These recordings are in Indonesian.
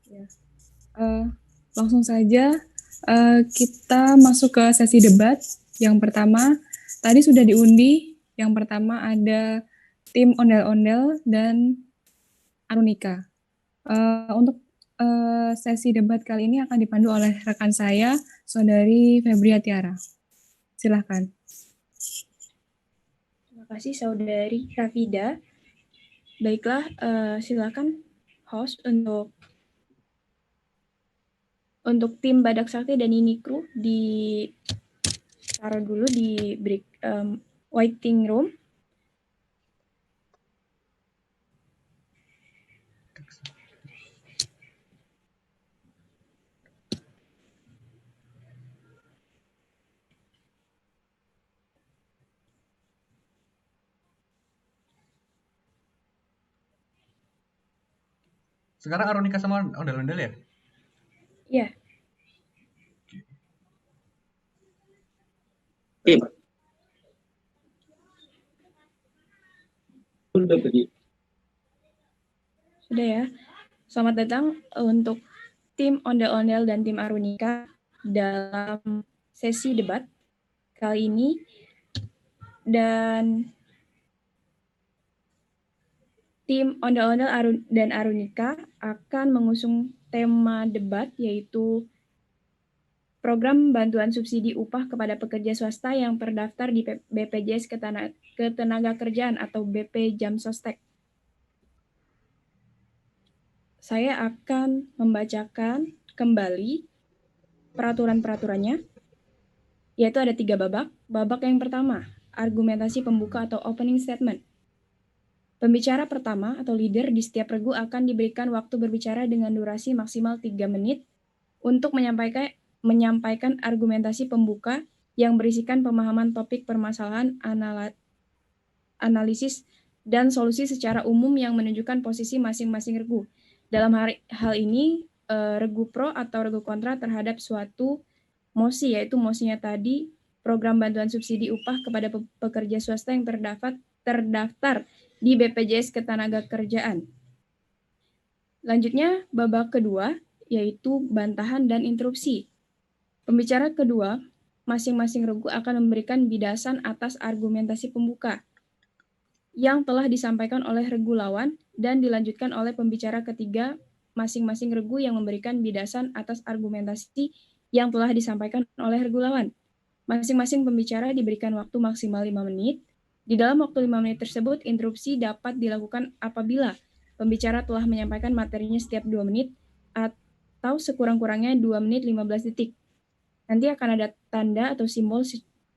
Ya. Eh, Langsung saja kita masuk ke sesi debat. Yang pertama, tadi sudah diundi. Yang pertama ada tim ondel-ondel dan Arunika. Untuk sesi debat kali ini akan dipandu oleh rekan saya, Saudari Febria Tiara. Silahkan. Terima kasih Saudari Rafida. Baiklah, silakan host untuk tim Badak Sakti dan ini kru ditaruh dulu di waiting room. Sekarang Arunika sama ondel-ondel ya? Ya. Sudah ya. Selamat datang untuk tim ondel-ondel dan tim Arunika dalam sesi debat kali ini. Dan tim ondel-ondel dan Arunika akan mengusung tema debat yaitu program bantuan subsidi upah kepada pekerja swasta yang terdaftar di BPJS Ketenagakerjaan atau BP Jamsostek. Saya akan membacakan kembali peraturan-peraturannya, yaitu ada 3 babak. Babak yang pertama, argumentasi pembuka atau opening statement. Pembicara pertama atau leader di setiap regu akan diberikan waktu berbicara dengan durasi maksimal 3 menit untuk menyampaikan argumentasi pembuka yang berisikan pemahaman topik permasalahan, analisis, dan solusi secara umum yang menunjukkan posisi masing-masing regu. Dalam hal ini, regu pro atau regu kontra terhadap suatu mosi, yaitu mosinya tadi program bantuan subsidi upah kepada pekerja swasta yang terdaftar di BPJS Ketenagakerjaan. Lanjutnya, babak kedua, yaitu bantahan dan interupsi. Pembicara kedua, masing-masing regu akan memberikan bidasan atas argumentasi pembuka yang telah disampaikan oleh regu lawan dan dilanjutkan oleh pembicara ketiga masing-masing regu yang memberikan bidasan atas argumentasi yang telah disampaikan oleh regu lawan. Masing-masing pembicara diberikan waktu maksimal 5 menit. Di dalam waktu 5 menit tersebut, interupsi dapat dilakukan apabila pembicara telah menyampaikan materinya setiap 2 menit atau sekurang-kurangnya 2 menit 15 detik. Nanti akan ada tanda atau simbol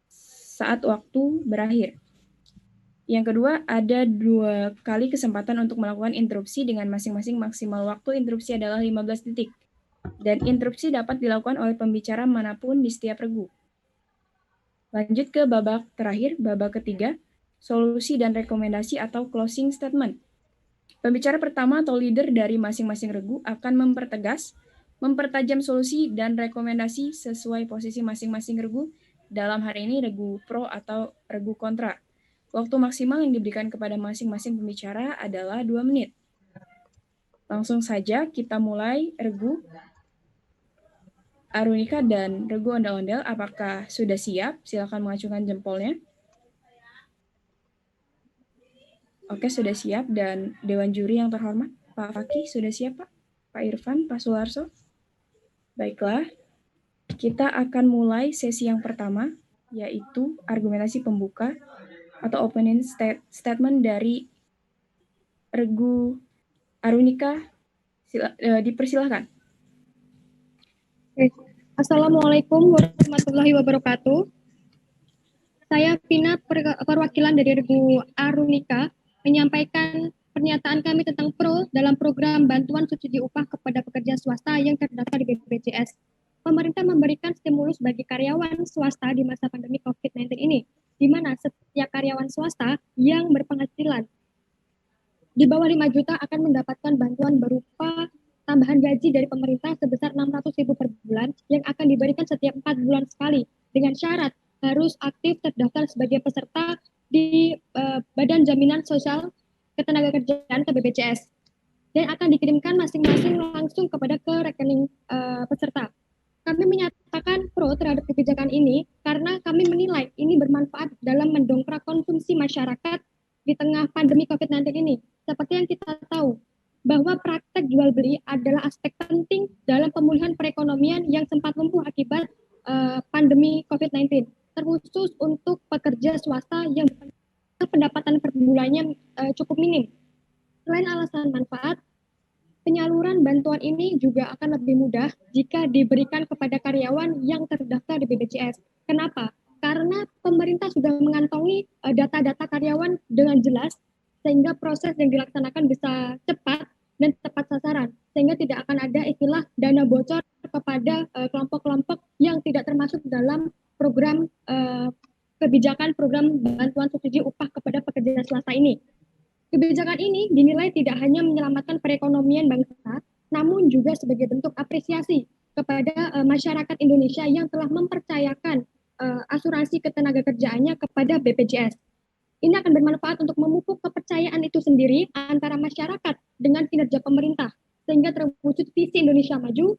saat waktu berakhir. Yang kedua, ada 2 kali kesempatan untuk melakukan interupsi dengan masing-masing maksimal waktu interupsi adalah 15 detik. Dan interupsi dapat dilakukan oleh pembicara manapun di setiap regu. Lanjut ke babak terakhir, babak ketiga, solusi dan rekomendasi atau closing statement. Pembicara pertama atau leader dari masing-masing regu akan mempertajam solusi dan rekomendasi sesuai posisi masing-masing regu, dalam hari ini regu pro atau regu kontra. Waktu maksimal yang diberikan kepada masing-masing pembicara adalah 2 menit. Langsung saja kita mulai regu Arunika dan regu ondel-ondel. Apakah sudah siap? Silakan mengacungkan jempolnya. Oke, sudah siap. Dan Dewan Juri yang terhormat, Pak Fakih, sudah siap, Pak? Pak Irfan, Pak Sularso? Baiklah, kita akan mulai sesi yang pertama, yaitu argumentasi pembuka atau opening statement dari regu Arunika. Dipersilahkan. Assalamualaikum warahmatullahi wabarakatuh. Saya Vina, perwakilan dari regu Arunika, menyampaikan pernyataan kami tentang pro dalam program bantuan subsidi upah kepada pekerja swasta yang terdaftar di BPJS. Pemerintah memberikan stimulus bagi karyawan swasta di masa pandemi COVID-19 ini, di mana setiap karyawan swasta yang berpenghasilan di bawah 5 juta akan mendapatkan bantuan berupa tambahan gaji dari pemerintah sebesar 600.000 per bulan yang akan diberikan setiap 4 bulan sekali dengan syarat harus aktif terdaftar sebagai peserta di Badan Jaminan Sosial Ketenagakerjaan atau BPJS dan akan dikirimkan masing-masing langsung kepada peserta. Kami menyatakan pro terhadap kebijakan ini karena kami menilai ini bermanfaat dalam mendongkrak konsumsi masyarakat di tengah pandemi COVID-19 ini. Seperti yang kita tahu, bahwa praktek jual beli adalah aspek penting dalam pemulihan perekonomian yang sempat lumpuh akibat pandemi COVID-19, terkhusus untuk pekerja swasta yang pendapatan per bulannya cukup minim. Selain alasan manfaat, penyaluran bantuan ini juga akan lebih mudah jika diberikan kepada karyawan yang terdaftar di BPJS. Kenapa? Karena pemerintah sudah mengantongi data-data karyawan dengan jelas, sehingga proses yang dilaksanakan bisa cepat dan tepat sasaran, sehingga tidak akan ada istilah dana bocor kepada kelompok-kelompok yang tidak termasuk dalam program kebijakan program bantuan subsidi upah kepada pekerja swasta ini. Kebijakan ini dinilai tidak hanya menyelamatkan perekonomian bangsa, namun juga sebagai bentuk apresiasi kepada masyarakat Indonesia yang telah mempercayakan asuransi ketenagakerjaannya kepada BPJS. Ini akan bermanfaat untuk memupuk kepercayaan itu sendiri antara masyarakat dengan kinerja pemerintah, sehingga terwujud visi Indonesia maju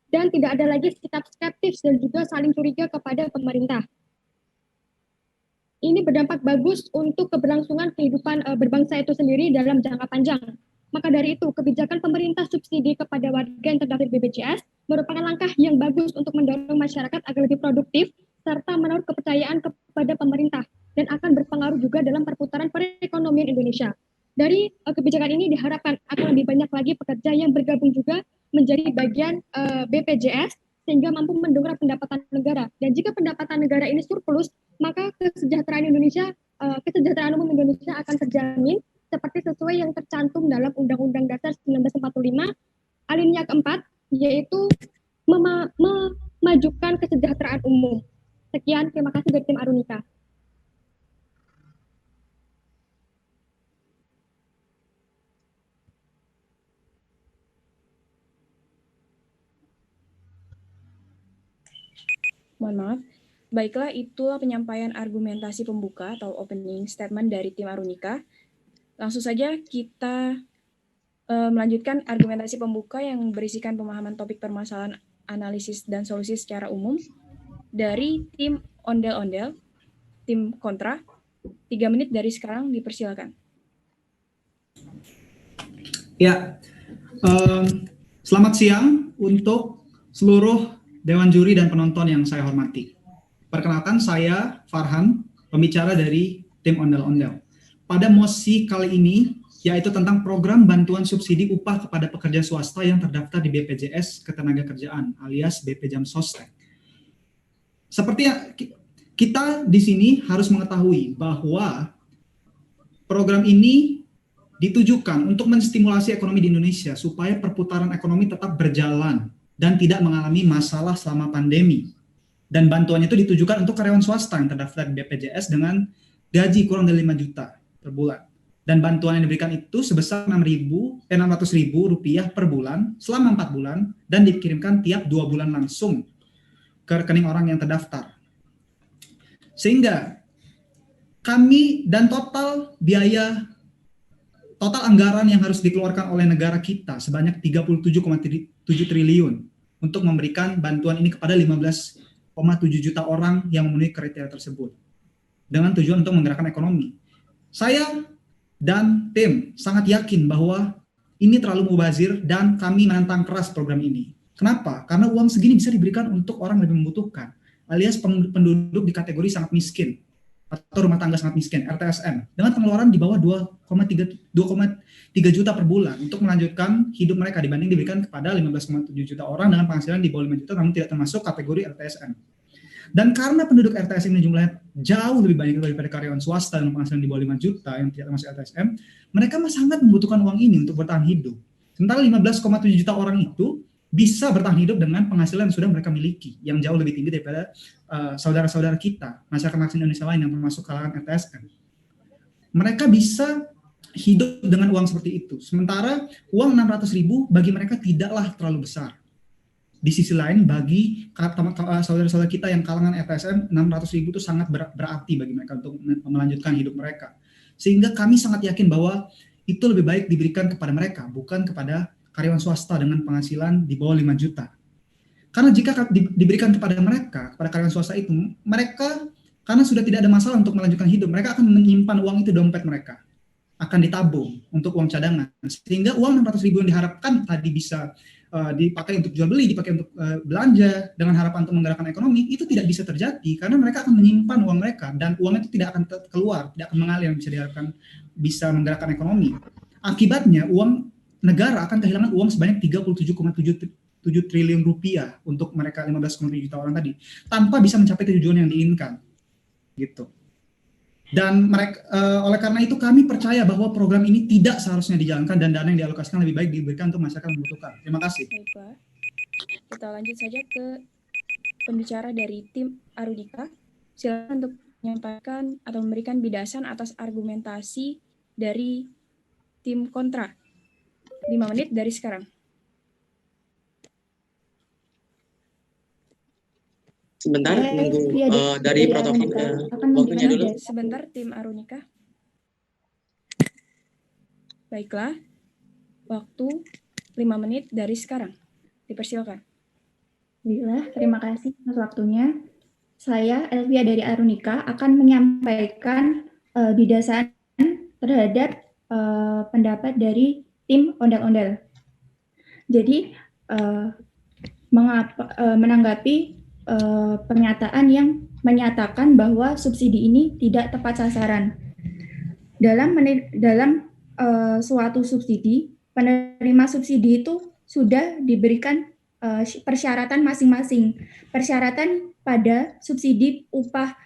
dan tidak ada lagi sikap skeptis dan juga saling curiga kepada pemerintah. Ini berdampak bagus untuk keberlangsungan kehidupan berbangsa itu sendiri dalam jangka panjang. Maka dari itu, kebijakan pemerintah subsidi kepada warga yang terdaftar BPJS merupakan langkah yang bagus untuk mendorong masyarakat agar lebih produktif serta menaruh kepercayaan kepada pemerintah dan akan berpengaruh juga dalam perputaran perekonomian Indonesia. Dari kebijakan ini diharapkan akan lebih banyak lagi pekerja yang bergabung juga menjadi bagian BPJS sehingga mampu mendongkrak pendapatan negara. Dan jika pendapatan negara ini surplus, maka kesejahteraan Indonesia, kesejahteraan umum Indonesia akan terjamin seperti sesuai yang tercantum dalam Undang-Undang Dasar 1945 alinea keempat, yaitu memajukan kesejahteraan umum. Sekian, terima kasih dari tim Arunika. Mohon maaf. Baiklah, itulah penyampaian argumentasi pembuka atau opening statement dari tim Arunika. Langsung saja kita melanjutkan argumentasi pembuka yang berisikan pemahaman topik permasalahan, analisis, dan solusi secara umum dari tim ondel-ondel, tim kontra. 3 menit dari sekarang, dipersilakan. Ya, selamat siang untuk seluruh Dewan Juri dan penonton yang saya hormati. Perkenalkan, saya Farhan, pembicara dari tim ondel-ondel. Pada mosi kali ini, yaitu tentang program bantuan subsidi upah kepada pekerja swasta yang terdaftar di BPJS Ketenagakerjaan alias BP Jam Sostek. Seperti yang kita di sini harus mengetahui bahwa program ini ditujukan untuk menstimulasi ekonomi di Indonesia supaya perputaran ekonomi tetap berjalan dan tidak mengalami masalah selama pandemi. Dan bantuannya itu ditujukan untuk karyawan swasta yang terdaftar di BPJS dengan gaji kurang dari 5 juta per bulan. Dan bantuan yang diberikan itu sebesar Rp600.000 per bulan selama 4 bulan dan dikirimkan tiap 2 bulan langsung ke rekening orang yang terdaftar. Sehingga kami dan total anggaran yang harus dikeluarkan oleh negara kita sebanyak 37,7 triliun untuk memberikan bantuan ini kepada 15,7 juta orang yang memenuhi kriteria tersebut dengan tujuan untuk menggerakkan ekonomi. Saya dan tim sangat yakin bahwa ini terlalu mubazir dan kami menentang keras program ini. Kenapa? Karena uang segini bisa diberikan untuk orang yang lebih membutuhkan, alias penduduk di kategori sangat miskin atau rumah tangga sangat miskin, RTSM, dengan pengeluaran di bawah 2,3 juta per bulan untuk melanjutkan hidup mereka dibanding diberikan kepada 15,7 juta orang dengan penghasilan di bawah 5 juta namun tidak termasuk kategori RTSM. Dan karena penduduk RTSM ini jumlahnya jauh lebih banyak daripada karyawan swasta dengan penghasilan di bawah 5 juta yang tidak termasuk RTSM, mereka sangat membutuhkan uang ini untuk bertahan hidup. Sementara 15,7 juta orang itu bisa bertahan hidup dengan penghasilan yang sudah mereka miliki, yang jauh lebih tinggi daripada saudara-saudara kita, masyarakat Indonesia lain yang termasuk kalangan RTSM. Mereka bisa hidup dengan uang seperti itu. Sementara uang 600.000 bagi mereka tidaklah terlalu besar. Di sisi lain, bagi saudara-saudara kita yang kalangan RTSM, 600.000 itu sangat berarti bagi mereka untuk melanjutkan hidup mereka. Sehingga kami sangat yakin bahwa itu lebih baik diberikan kepada mereka, bukan kepada karyawan swasta dengan penghasilan di bawah 5 juta. Karena jika diberikan kepada mereka, kepada karyawan swasta itu, mereka karena sudah tidak ada masalah untuk melanjutkan hidup, mereka akan menyimpan uang itu di dompet mereka, akan ditabung untuk uang cadangan, sehingga uang 600.000 yang diharapkan tadi bisa dipakai untuk jual beli, dipakai untuk belanja dengan harapan untuk menggerakkan ekonomi, itu tidak bisa terjadi karena mereka akan menyimpan uang mereka dan uang itu tidak akan keluar, tidak akan mengalir yang bisa diharapkan bisa menggerakkan ekonomi. Akibatnya uang negara akan kehilangan uang sebanyak 37,7 triliun rupiah untuk mereka 15,7 juta orang tadi tanpa bisa mencapai tujuan yang diinginkan gitu. Dan mereka, oleh karena itu kami percaya bahwa program ini tidak seharusnya dijalankan dan dana yang dialokasikan lebih baik diberikan untuk masyarakat yang membutuhkan. Terima kasih. Baiklah, kita lanjut saja ke pembicara dari tim Arudika. Silakan untuk menyampaikan atau memberikan bidasan atas argumentasi dari tim kontra. 5 menit dari sekarang. Sebentar, nunggu dari protokol waktunya dulu. Sebentar, tim Arunika. Baiklah, waktu 5 menit dari sekarang. Dipersilakan. Baiklah, terima kasih atas waktunya. Saya, Elvia dari Arunika, akan menyampaikan bidasan terhadap pendapat dari tim ondel-ondel. Jadi, menanggapi pernyataan yang menyatakan bahwa subsidi ini tidak tepat sasaran. Dalam suatu subsidi, penerima subsidi itu sudah diberikan persyaratan masing-masing. Persyaratan pada subsidi upah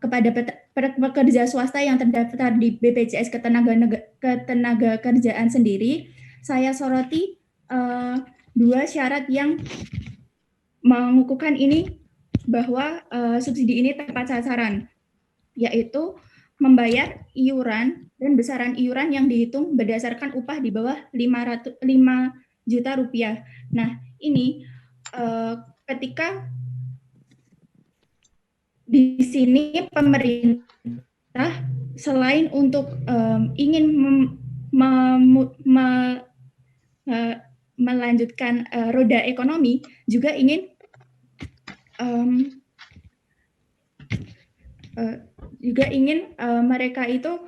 kepada pekerja swasta yang terdaftar di BPJS Ketenagakerjaan sendiri, saya soroti 2 syarat yang mengukuhkan ini bahwa subsidi ini tepat sasaran, yaitu membayar iuran dan besaran iuran yang dihitung berdasarkan upah di bawah 5 juta rupiah. Nah, ini ketika di sini pemerintah selain untuk ingin melanjutkan roda ekonomi, juga ingin mereka itu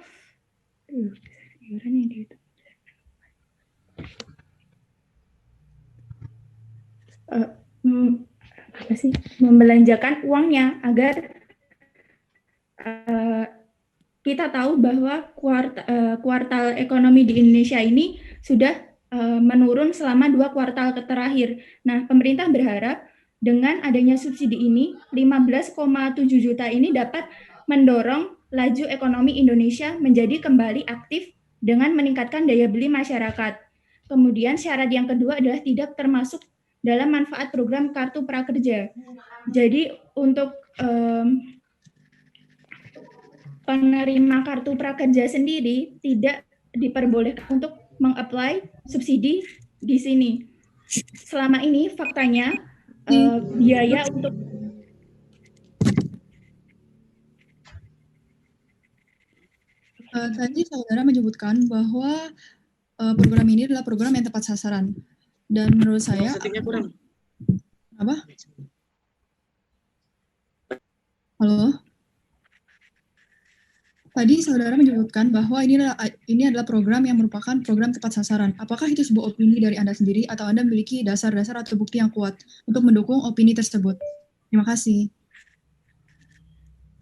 membelanjakan uangnya agar kita tahu bahwa kuartal ekonomi di Indonesia ini sudah menurun selama 2 kuartal terakhir. Nah, pemerintah berharap dengan adanya subsidi ini, 15,7 juta ini dapat mendorong laju ekonomi Indonesia menjadi kembali aktif dengan meningkatkan daya beli masyarakat. Kemudian syarat yang kedua adalah tidak termasuk dalam manfaat program Kartu Prakerja. Jadi untuk penerima Kartu Prakerja sendiri tidak diperbolehkan untuk meng-apply subsidi di sini. Selama ini faktanya biaya untuk tadi saudara menyebutkan bahwa program ini adalah program yang tepat sasaran, dan menurut saya apa? Halo? Tadi saudara menyebutkan bahwa ini adalah program yang merupakan program tepat sasaran. Apakah itu sebuah opini dari Anda sendiri atau Anda memiliki dasar-dasar atau bukti yang kuat untuk mendukung opini tersebut? Terima kasih.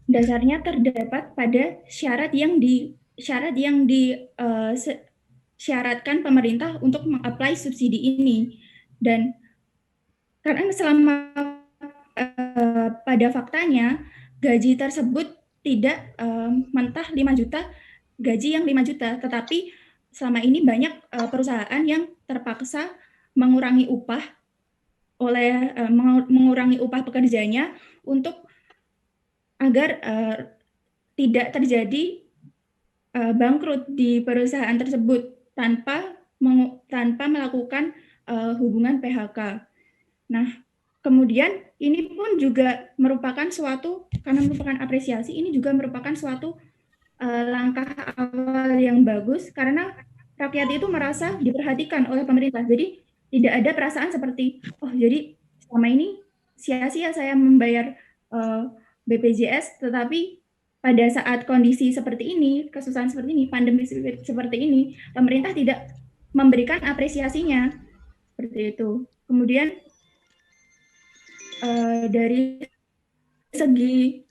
Dasarnya terdapat pada syarat yang disyaratkan pemerintah untuk mengapply subsidi ini. Dan karena selama pada faktanya gaji tersebut tidak mentah 5 juta, gaji yang 5 juta, tetapi selama ini banyak perusahaan yang terpaksa mengurangi upah mengurangi upah pekerjanya untuk agar tidak terjadi bangkrut di perusahaan tersebut tanpa melakukan hubungan PHK. Nah, kemudian ini pun juga merupakan karena merupakan apresiasi, ini juga merupakan suatu langkah awal yang bagus karena rakyat itu merasa diperhatikan oleh pemerintah. Jadi tidak ada perasaan seperti, oh jadi selama ini sia-sia saya membayar BPJS, tetapi pada saat kondisi seperti ini, kesusahan seperti ini, pandemi seperti ini, pemerintah tidak memberikan apresiasinya, seperti itu. Kemudian dari segi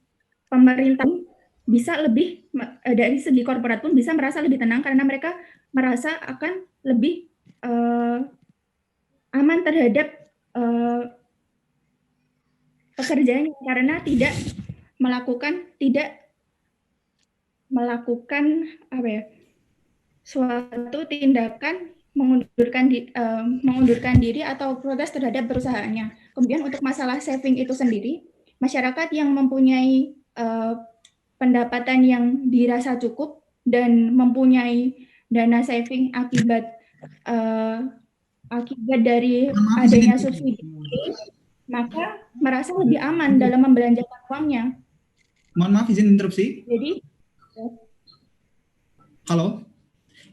pemerintah bisa lebih, dari segi korporat pun bisa merasa lebih tenang karena mereka merasa akan lebih aman terhadap pekerjaannya karena tidak melakukan suatu tindakan mengundurkan diri atau protes terhadap perusahaannya. Kemudian untuk masalah saving itu sendiri, masyarakat yang mempunyai pendapatan yang dirasa cukup dan mempunyai dana saving akibat dari adanya subsidi, maka merasa lebih aman dalam membelanjakan uangnya. Mohon maaf izin interupsi. Jadi, halo.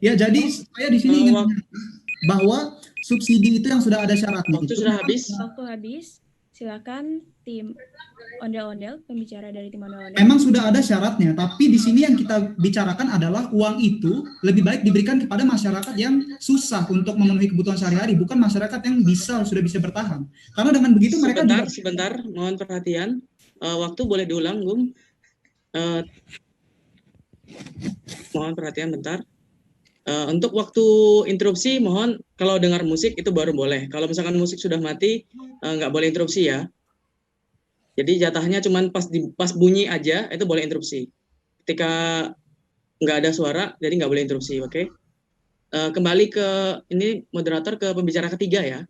Ya, jadi saya di sini ingin bahwa subsidi itu yang sudah ada syaratnya. Waktu sudah habis. Waktu habis. Silakan tim ondel-ondel, pembicara dari tim ondel-ondel. Memang sudah ada syaratnya, tapi di sini yang kita bicarakan adalah uang itu lebih baik diberikan kepada masyarakat yang susah untuk memenuhi kebutuhan sehari-hari, bukan masyarakat yang sudah bisa bertahan. Karena dengan begitu mereka sebentar, mohon perhatian. Waktu boleh diulang, Bung. Mohon perhatian bentar. Untuk waktu interupsi, mohon kalau dengar musik itu baru boleh. Kalau misalkan musik sudah mati, nggak boleh interupsi ya. Jadi jatahnya cuma pas bunyi aja, itu boleh interupsi. Ketika nggak ada suara, jadi nggak boleh interupsi, oke? Kembali ke ini moderator ke pembicara ketiga ya.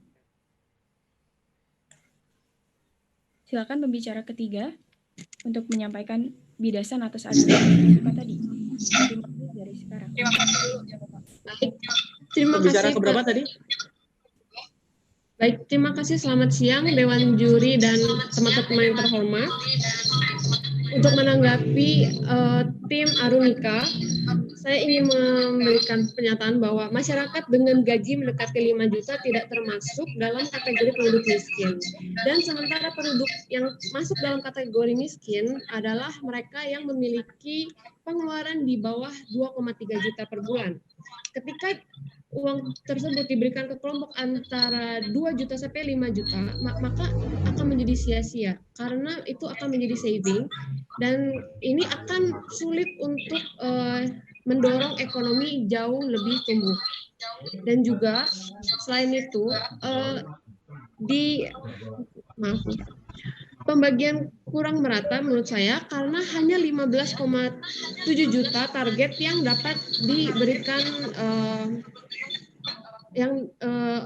Silakan pembicara ketiga untuk menyampaikan bidasan atas argumen tadi. Dari sekarang. Terima kasih dulu ya Bapak. Baik. Terima pembicara kasih. Keberapa tadi? Baik, terima kasih. Selamat siang Dewan Juri dan teman-teman yang terhormat. Untuk menanggapi tim Arunika, saya ingin memberikan pernyataan bahwa masyarakat dengan gaji mendekati 5 juta tidak termasuk dalam kategori penduduk miskin. Dan sementara penduduk yang masuk dalam kategori miskin adalah mereka yang memiliki pengeluaran di bawah 2,3 juta per bulan. Ketika uang tersebut diberikan ke kelompok antara 2 juta sampai 5 juta, maka akan menjadi sia-sia karena itu akan menjadi saving dan ini akan sulit untuk mendorong ekonomi jauh lebih tumbuh. Dan juga selain itu pembagian kurang merata menurut saya karena hanya 15,7 juta target yang dapat diberikan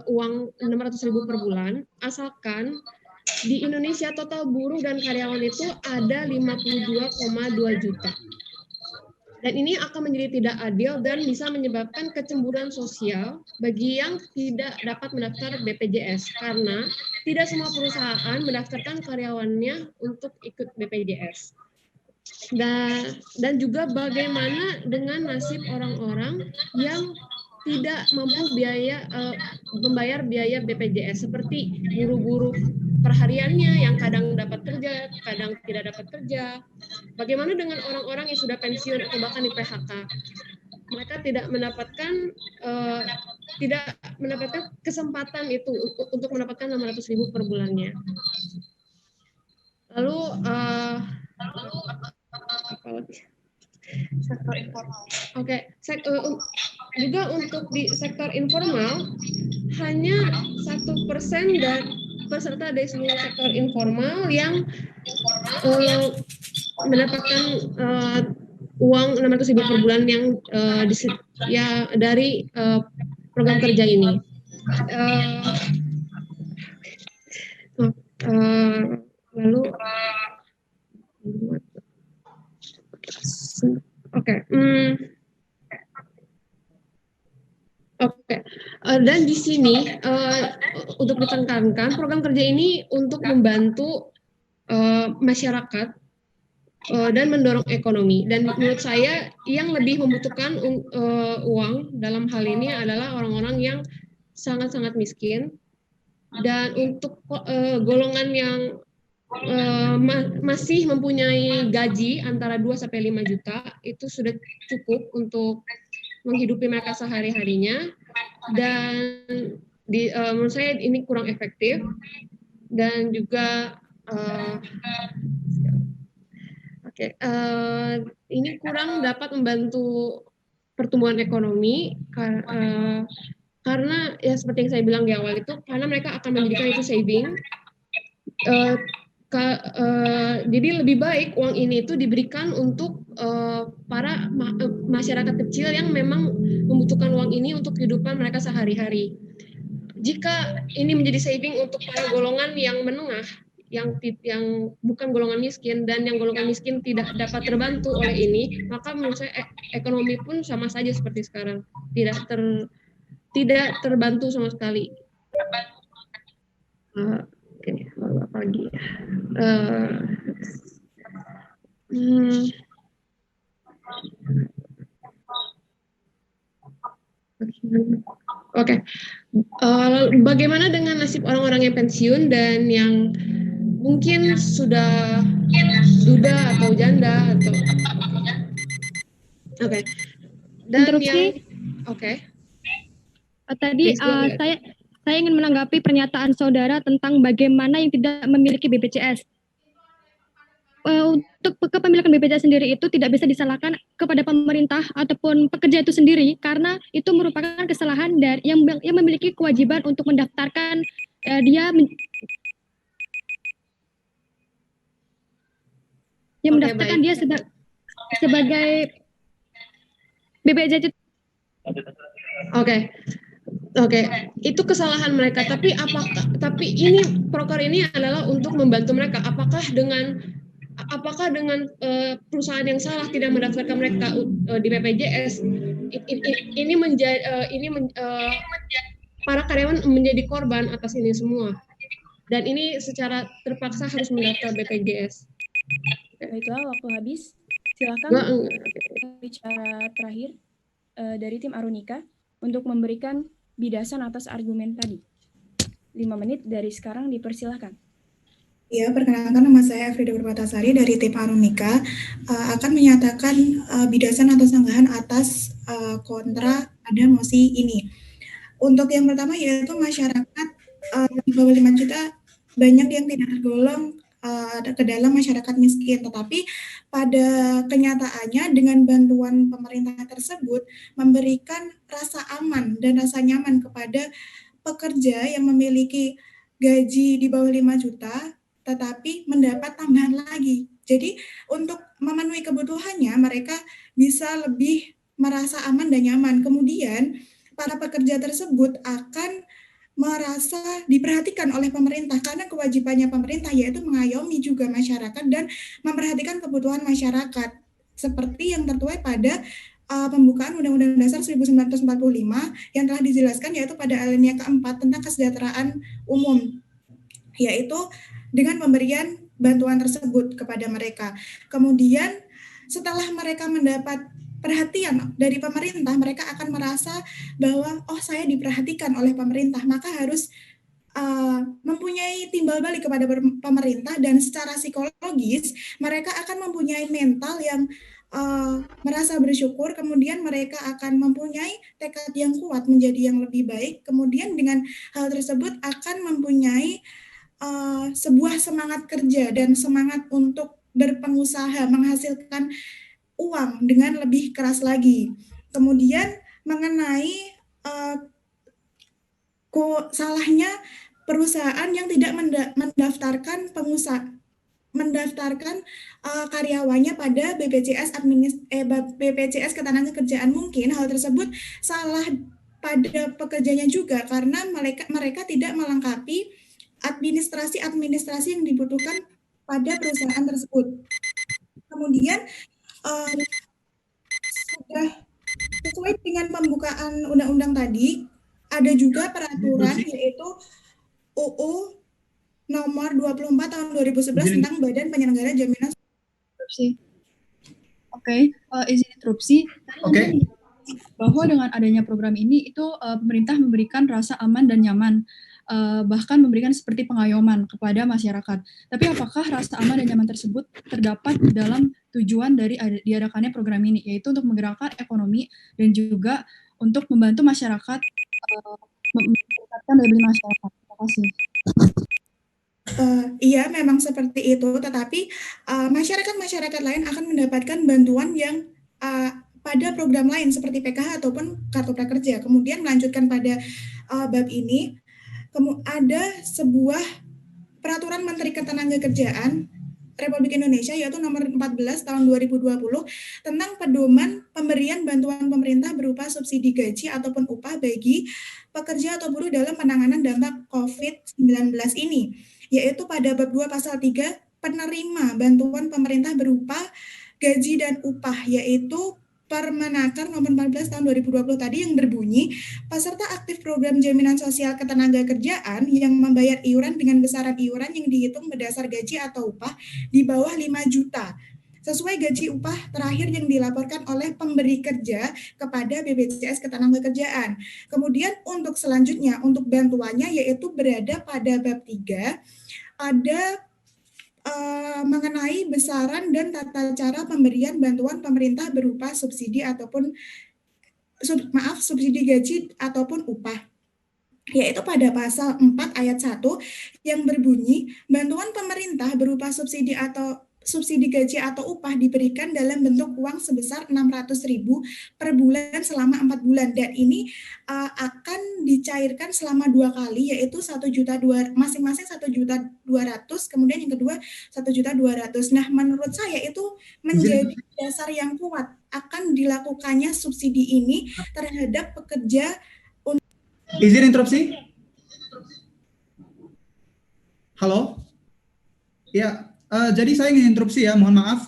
uang 600.000 per bulan, asalkan di Indonesia total buruh dan karyawan itu ada 52,2 juta. Dan ini akan menjadi tidak adil dan bisa menyebabkan kecemburuan sosial bagi yang tidak dapat mendaftar BPJS karena tidak semua perusahaan mendaftarkan karyawannya untuk ikut BPJS. Dan juga bagaimana dengan nasib orang-orang yang tidak mampu membayar biaya BPJS seperti buruh-buruh perhariannya yang kadang dapat kerja, kadang tidak dapat kerja. Bagaimana dengan orang-orang yang sudah pensiun atau bahkan di PHK? Mereka tidak mendapatkan kesempatan itu untuk mendapatkan 600.000 per bulannya. Lalu apa lagi? Sektor informal. Oke, juga untuk di sektor informal hanya 1% dari peserta dari seluruh sektor informal yang mendapatkan uang 600.000 per bulan yang dari program kerja ini. Lalu dan di sini untuk ditekankan program kerja ini untuk membantu masyarakat dan mendorong ekonomi. Dan menurut saya yang lebih membutuhkan uang dalam hal ini adalah orang-orang yang sangat-sangat miskin Dan untuk golongan yang masih mempunyai gaji antara 2 sampai 5 juta itu sudah cukup untuk menghidupi mereka sehari-harinya, dan menurut saya ini kurang efektif, dan juga ini kurang dapat membantu pertumbuhan ekonomi karena ya seperti yang saya bilang di awal itu, karena mereka akan menjadikan itu saving. Jadi lebih baik uang ini itu diberikan untuk para masyarakat kecil yang memang membutuhkan uang ini untuk kehidupan mereka sehari-hari. Jika ini menjadi saving untuk para golongan yang menengah, yang bukan golongan miskin, dan yang golongan miskin tidak dapat terbantu oleh ini, maka menurut saya ekonomi pun sama saja seperti sekarang, tidak terbantu sama sekali. Oke, lalu apa lagi? Oke. Bagaimana dengan nasib orang-orang yang pensiun dan yang mungkin sudah duda atau janda atau oke. Dan interupsi. Oke. Tadi saya ingin menanggapi pernyataan saudara tentang bagaimana yang tidak memiliki BPJS. Untuk kepemilikan BPJS sendiri itu tidak bisa disalahkan kepada pemerintah ataupun pekerja itu sendiri, karena itu merupakan kesalahan dari yang memiliki kewajiban untuk mendaftarkan mendaftarkan dia sebagai BPJS. Oke, itu kesalahan mereka. Tapi ini proker ini adalah untuk membantu mereka. Apakah dengan perusahaan yang salah tidak mendaftarkan mereka di BPJS, ini para karyawan menjadi korban atas ini semua. Dan ini secara terpaksa harus mendaftar BPJS. Baiklah, waktu habis. Silakan bicara terakhir dari tim Arunika untuk memberikan bidasan atas argumen tadi. 5 menit dari sekarang dipersilahkan. Ya, perkenalkan, nama saya Frida Perbatasari dari tim Arunika, akan menyatakan bidasan atau sanggahan atas kontra pada mosi ini. Untuk yang pertama yaitu masyarakat di bawah 5 juta banyak yang tidak tergolong ke dalam masyarakat miskin, tetapi pada kenyataannya dengan bantuan pemerintah tersebut memberikan rasa aman dan rasa nyaman kepada pekerja yang memiliki gaji di bawah 5 juta tetapi mendapat tambahan lagi. Jadi untuk memenuhi kebutuhannya mereka bisa lebih merasa aman dan nyaman. Kemudian para pekerja tersebut akan merasa diperhatikan oleh pemerintah karena kewajibannya pemerintah yaitu mengayomi juga masyarakat dan memperhatikan kebutuhan masyarakat seperti yang tertuai pada pembukaan Undang-Undang Dasar 1945 yang telah dijelaskan yaitu pada alinea keempat tentang kesejahteraan umum, yaitu dengan pemberian bantuan tersebut kepada mereka. Kemudian setelah mereka mendapat perhatian dari pemerintah, mereka akan merasa bahwa saya diperhatikan oleh pemerintah, maka harus mempunyai timbal balik kepada pemerintah, dan secara psikologis mereka akan mempunyai mental yang merasa bersyukur, kemudian mereka akan mempunyai tekad yang kuat menjadi yang lebih baik, kemudian dengan hal tersebut akan mempunyai sebuah semangat kerja dan semangat untuk berpengusaha, menghasilkan uang dengan lebih keras lagi. Kemudian mengenai salahnya perusahaan yang tidak mendaftarkan karyawannya pada BPJS Ketenagakerjaan, mungkin hal tersebut salah pada pekerjanya juga karena mereka tidak melengkapi administrasi yang dibutuhkan pada perusahaan tersebut. Kemudian sudah sesuai dengan pembukaan undang-undang tadi, ada juga peraturan yaitu UU nomor 24 tahun 2011 tentang Badan Penyelenggara Jaminan. Oke, izin interupsi. Oke. bahwa dengan adanya program ini itu pemerintah memberikan rasa aman dan nyaman, bahkan memberikan seperti pengayoman kepada masyarakat. Tapi apakah rasa aman dan nyaman tersebut terdapat dalam tujuan dari diadakannya program ini, yaitu untuk menggerakkan ekonomi dan juga untuk membantu masyarakat meningkatkan daya beli masyarakat. Terima kasih. Iya, memang seperti itu. Tetapi masyarakat-masyarakat lain akan mendapatkan bantuan yang pada program lain seperti PKH ataupun Kartu Prakerja. Kemudian melanjutkan pada bab ini, ada sebuah peraturan Menteri Ketenagakerjaan Republik Indonesia yaitu nomor 14 tahun 2020 tentang pedoman pemberian bantuan pemerintah berupa subsidi gaji ataupun upah bagi pekerja atau buruh dalam penanganan dampak COVID-19 ini, yaitu pada bab 2 pasal 3 penerima bantuan pemerintah berupa gaji dan upah, yaitu Permenaker nomor 14 tahun 2020 tadi yang berbunyi, peserta aktif program jaminan sosial ketenagakerjaan yang membayar iuran dengan besaran iuran yang dihitung berdasar gaji atau upah di bawah 5 juta sesuai gaji upah terakhir yang dilaporkan oleh pemberi kerja kepada BPJS Ketenagakerjaan. Kemudian untuk selanjutnya, untuk bantuannya yaitu berada pada bab 3, ada mengenai besaran dan tata cara pemberian bantuan pemerintah berupa subsidi ataupun subsidi gaji ataupun upah, yaitu pada pasal 4 ayat 1 yang berbunyi bantuan pemerintah berupa subsidi gaji atau upah diberikan dalam bentuk uang sebesar 600.000 per bulan selama 4 bulan, dan ini akan dicairkan selama 2 kali, yaitu 1 juta masing-masing 1.200.000, kemudian yang kedua 1.200.000. Nah, menurut saya itu menjadi dasar yang kuat akan dilakukannya subsidi ini terhadap pekerja. Izin interupsi. Halo. Ya. Jadi saya ingin interupsi ya, mohon maaf.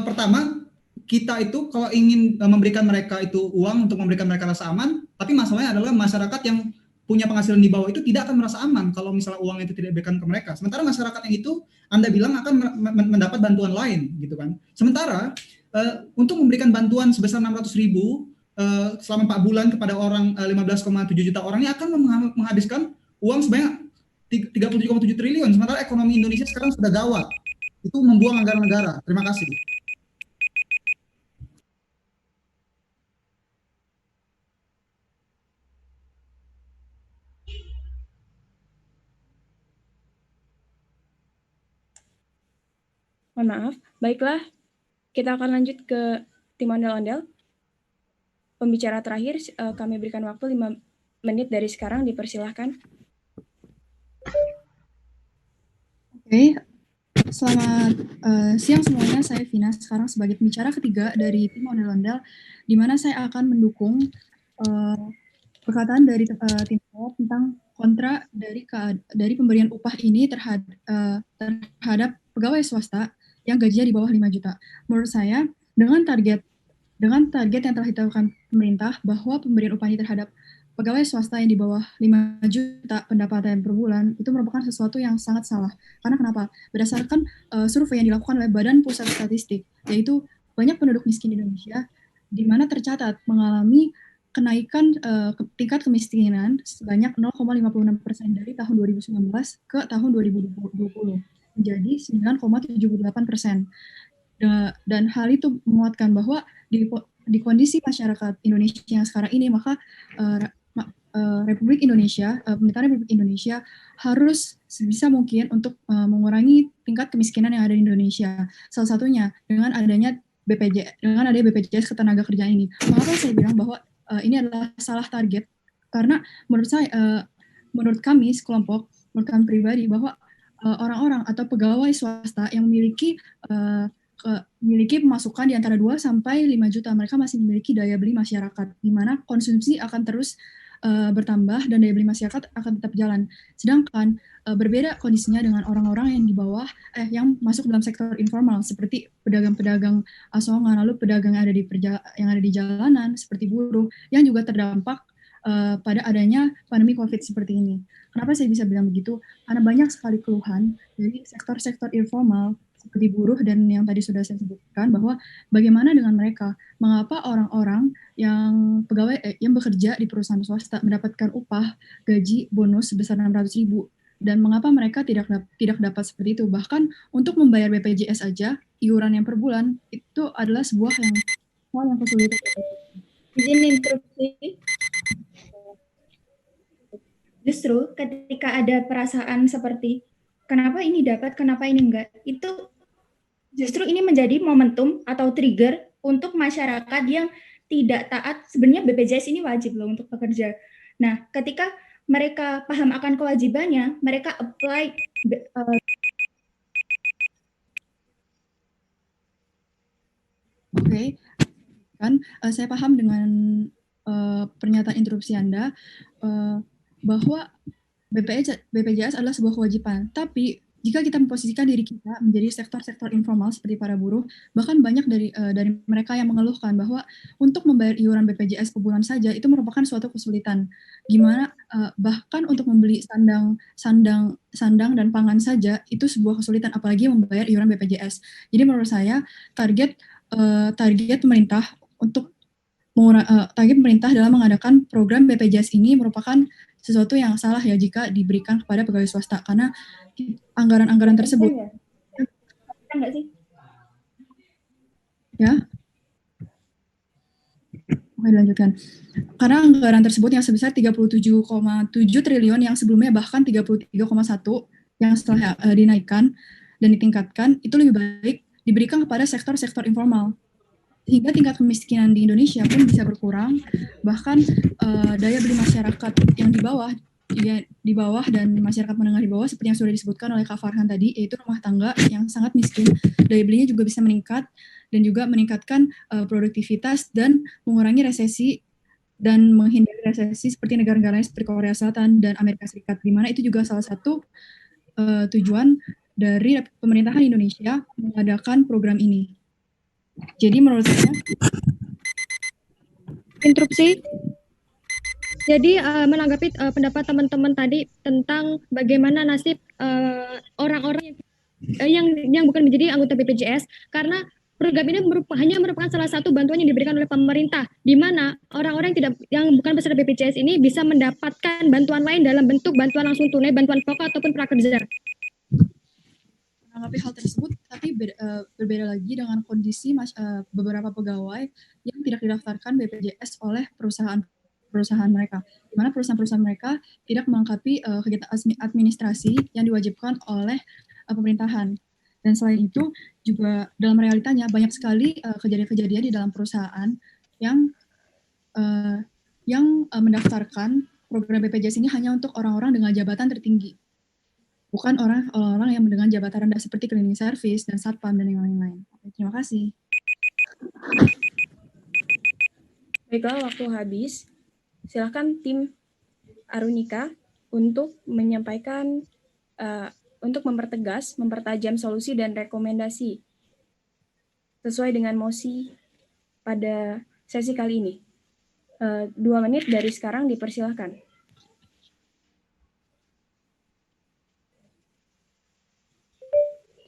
Pertama, kita itu kalau ingin memberikan mereka itu uang untuk memberikan mereka rasa aman, tapi masalahnya adalah masyarakat yang punya penghasilan di bawah itu tidak akan merasa aman kalau misalnya uang itu tidak diberikan ke mereka. Sementara masyarakat yang itu Anda bilang akan mendapat bantuan lain, gitu kan. Sementara untuk memberikan bantuan sebesar 600.000 selama 4 bulan kepada orang 15,7 juta orang ini akan menghabiskan uang sebanyak 37,7 triliun. Sementara ekonomi Indonesia sekarang sudah gawat. Itu membuang anggaran negara. Terima kasih. Mohon maaf. Baiklah, kita akan lanjut ke tim ondel-ondel. Pembicara terakhir, kami berikan waktu 5 menit dari sekarang, dipersilahkan. Oke. Selamat siang semuanya, saya Vina sekarang sebagai pembicara ketiga dari tim ondel-ondel, di mana saya akan mendukung perkataan dari tim saya tentang kontra dari pemberian upah ini terhadap pegawai swasta yang gajinya di bawah 5 juta. Menurut saya, dengan target yang telah ditetapkan pemerintah bahwa pemberian upah ini terhadap pegawai swasta yang di bawah 5 juta pendapatan per bulan itu merupakan sesuatu yang sangat salah. Karena kenapa? Berdasarkan survei yang dilakukan oleh Badan Pusat Statistik, yaitu banyak penduduk miskin di Indonesia, di mana tercatat mengalami kenaikan tingkat kemiskinan sebanyak 0,56% dari tahun 2019 ke tahun 2020, menjadi 9,78%. Dan hal itu menguatkan bahwa di kondisi masyarakat Indonesia yang sekarang ini, maka pemerintahan Republik Indonesia harus sebisa mungkin untuk mengurangi tingkat kemiskinan yang ada di Indonesia. Salah satunya dengan adanya BPJS Ketenagakerjaan ini. Mengapa saya bilang bahwa ini adalah salah target? Karena menurut kami sekelompok, menurut kami pribadi, bahwa orang-orang atau pegawai swasta yang memiliki pemasukan di antara 2 sampai 5 juta, mereka masih memiliki daya beli masyarakat, di mana konsumsi akan terus bertambah dan daya beli masyarakat akan tetap jalan. Sedangkan berbeda kondisinya dengan orang-orang yang di bawah yang masuk dalam sektor informal seperti pedagang-pedagang asongan, lalu pedagang yang ada di jalanan seperti buruh yang juga terdampak pada adanya pandemi COVID seperti ini. Kenapa saya bisa bilang begitu? Karena banyak sekali keluhan dari sektor-sektor informal seperti buruh dan yang tadi sudah saya sebutkan, bahwa bagaimana dengan mereka, mengapa orang-orang yang pegawai yang bekerja di perusahaan swasta mendapatkan upah, gaji, bonus sebesar 600.000, dan mengapa mereka tidak dapat seperti itu. Bahkan untuk membayar BPJS saja, iuran yang per bulan itu adalah sebuah hal yang kesulitan. Izin interupsi. Justru ketika ada perasaan seperti kenapa ini dapat, kenapa ini enggak, itu justru ini menjadi momentum atau trigger untuk masyarakat yang tidak taat. Sebenarnya BPJS ini wajib loh untuk pekerja. Nah, ketika mereka paham akan kewajibannya, mereka apply. Oke, kan saya paham dengan pernyataan interupsi Anda bahwa BPJS adalah sebuah kewajiban. Tapi jika kita memposisikan diri kita menjadi sektor-sektor informal seperti para buruh, bahkan banyak dari mereka yang mengeluhkan bahwa untuk membayar iuran BPJS per bulan saja itu merupakan suatu kesulitan. Gimana bahkan untuk membeli sandang dan pangan saja itu sebuah kesulitan, apalagi membayar iuran BPJS. Jadi menurut saya target pemerintah untuk target pemerintah dalam mengadakan program BPJS ini merupakan sesuatu yang salah ya jika diberikan kepada pegawai swasta, karena anggaran-anggaran tersebut enggak sih? Ya. Oke, dilanjutkan. Karena anggaran tersebut yang sebesar 37,7 triliun yang sebelumnya bahkan 33,1 yang setelah dinaikkan dan ditingkatkan itu lebih baik diberikan kepada sektor-sektor informal, sehingga tingkat kemiskinan di Indonesia pun bisa berkurang, bahkan daya beli masyarakat yang di bawah dan masyarakat menengah di bawah seperti yang sudah disebutkan oleh Kak Farhan tadi, yaitu rumah tangga yang sangat miskin, daya belinya juga bisa meningkat dan juga meningkatkan produktivitas dan mengurangi resesi dan menghindari resesi seperti negara-negara seperti Korea Selatan dan Amerika Serikat, di mana itu juga salah satu tujuan dari pemerintahan Indonesia mengadakan program ini. Jadi menurut saya interupsi. Jadi menanggapi pendapat teman-teman tadi tentang bagaimana nasib orang-orang yang bukan menjadi anggota BPJS, karena program ini hanya merupakan salah satu bantuan yang diberikan oleh pemerintah, di mana orang-orang yang bukan peserta BPJS ini bisa mendapatkan bantuan lain dalam bentuk bantuan langsung tunai, bantuan pokok ataupun prakerja. Menanggapi hal tersebut, tapi berbeda lagi dengan kondisi beberapa pegawai yang tidak didaftarkan BPJS oleh perusahaan mereka, di mana perusahaan-perusahaan mereka tidak melengkapi kegiatan administrasi yang diwajibkan oleh pemerintahan. Dan selain itu, juga dalam realitanya banyak sekali kejadian-kejadian di dalam perusahaan yang mendaftarkan program BPJS ini hanya untuk orang-orang dengan jabatan tertinggi, bukan orang-orang yang dengan jabatan rendah seperti cleaning service dan satpam dan yang lain-lain. Terima kasih. Baiklah, waktu habis. Silakan tim Arunika untuk menyampaikan, untuk mempertegas, mempertajam solusi dan rekomendasi sesuai dengan mosi pada sesi kali ini. 2 menit dari sekarang dipersilahkan.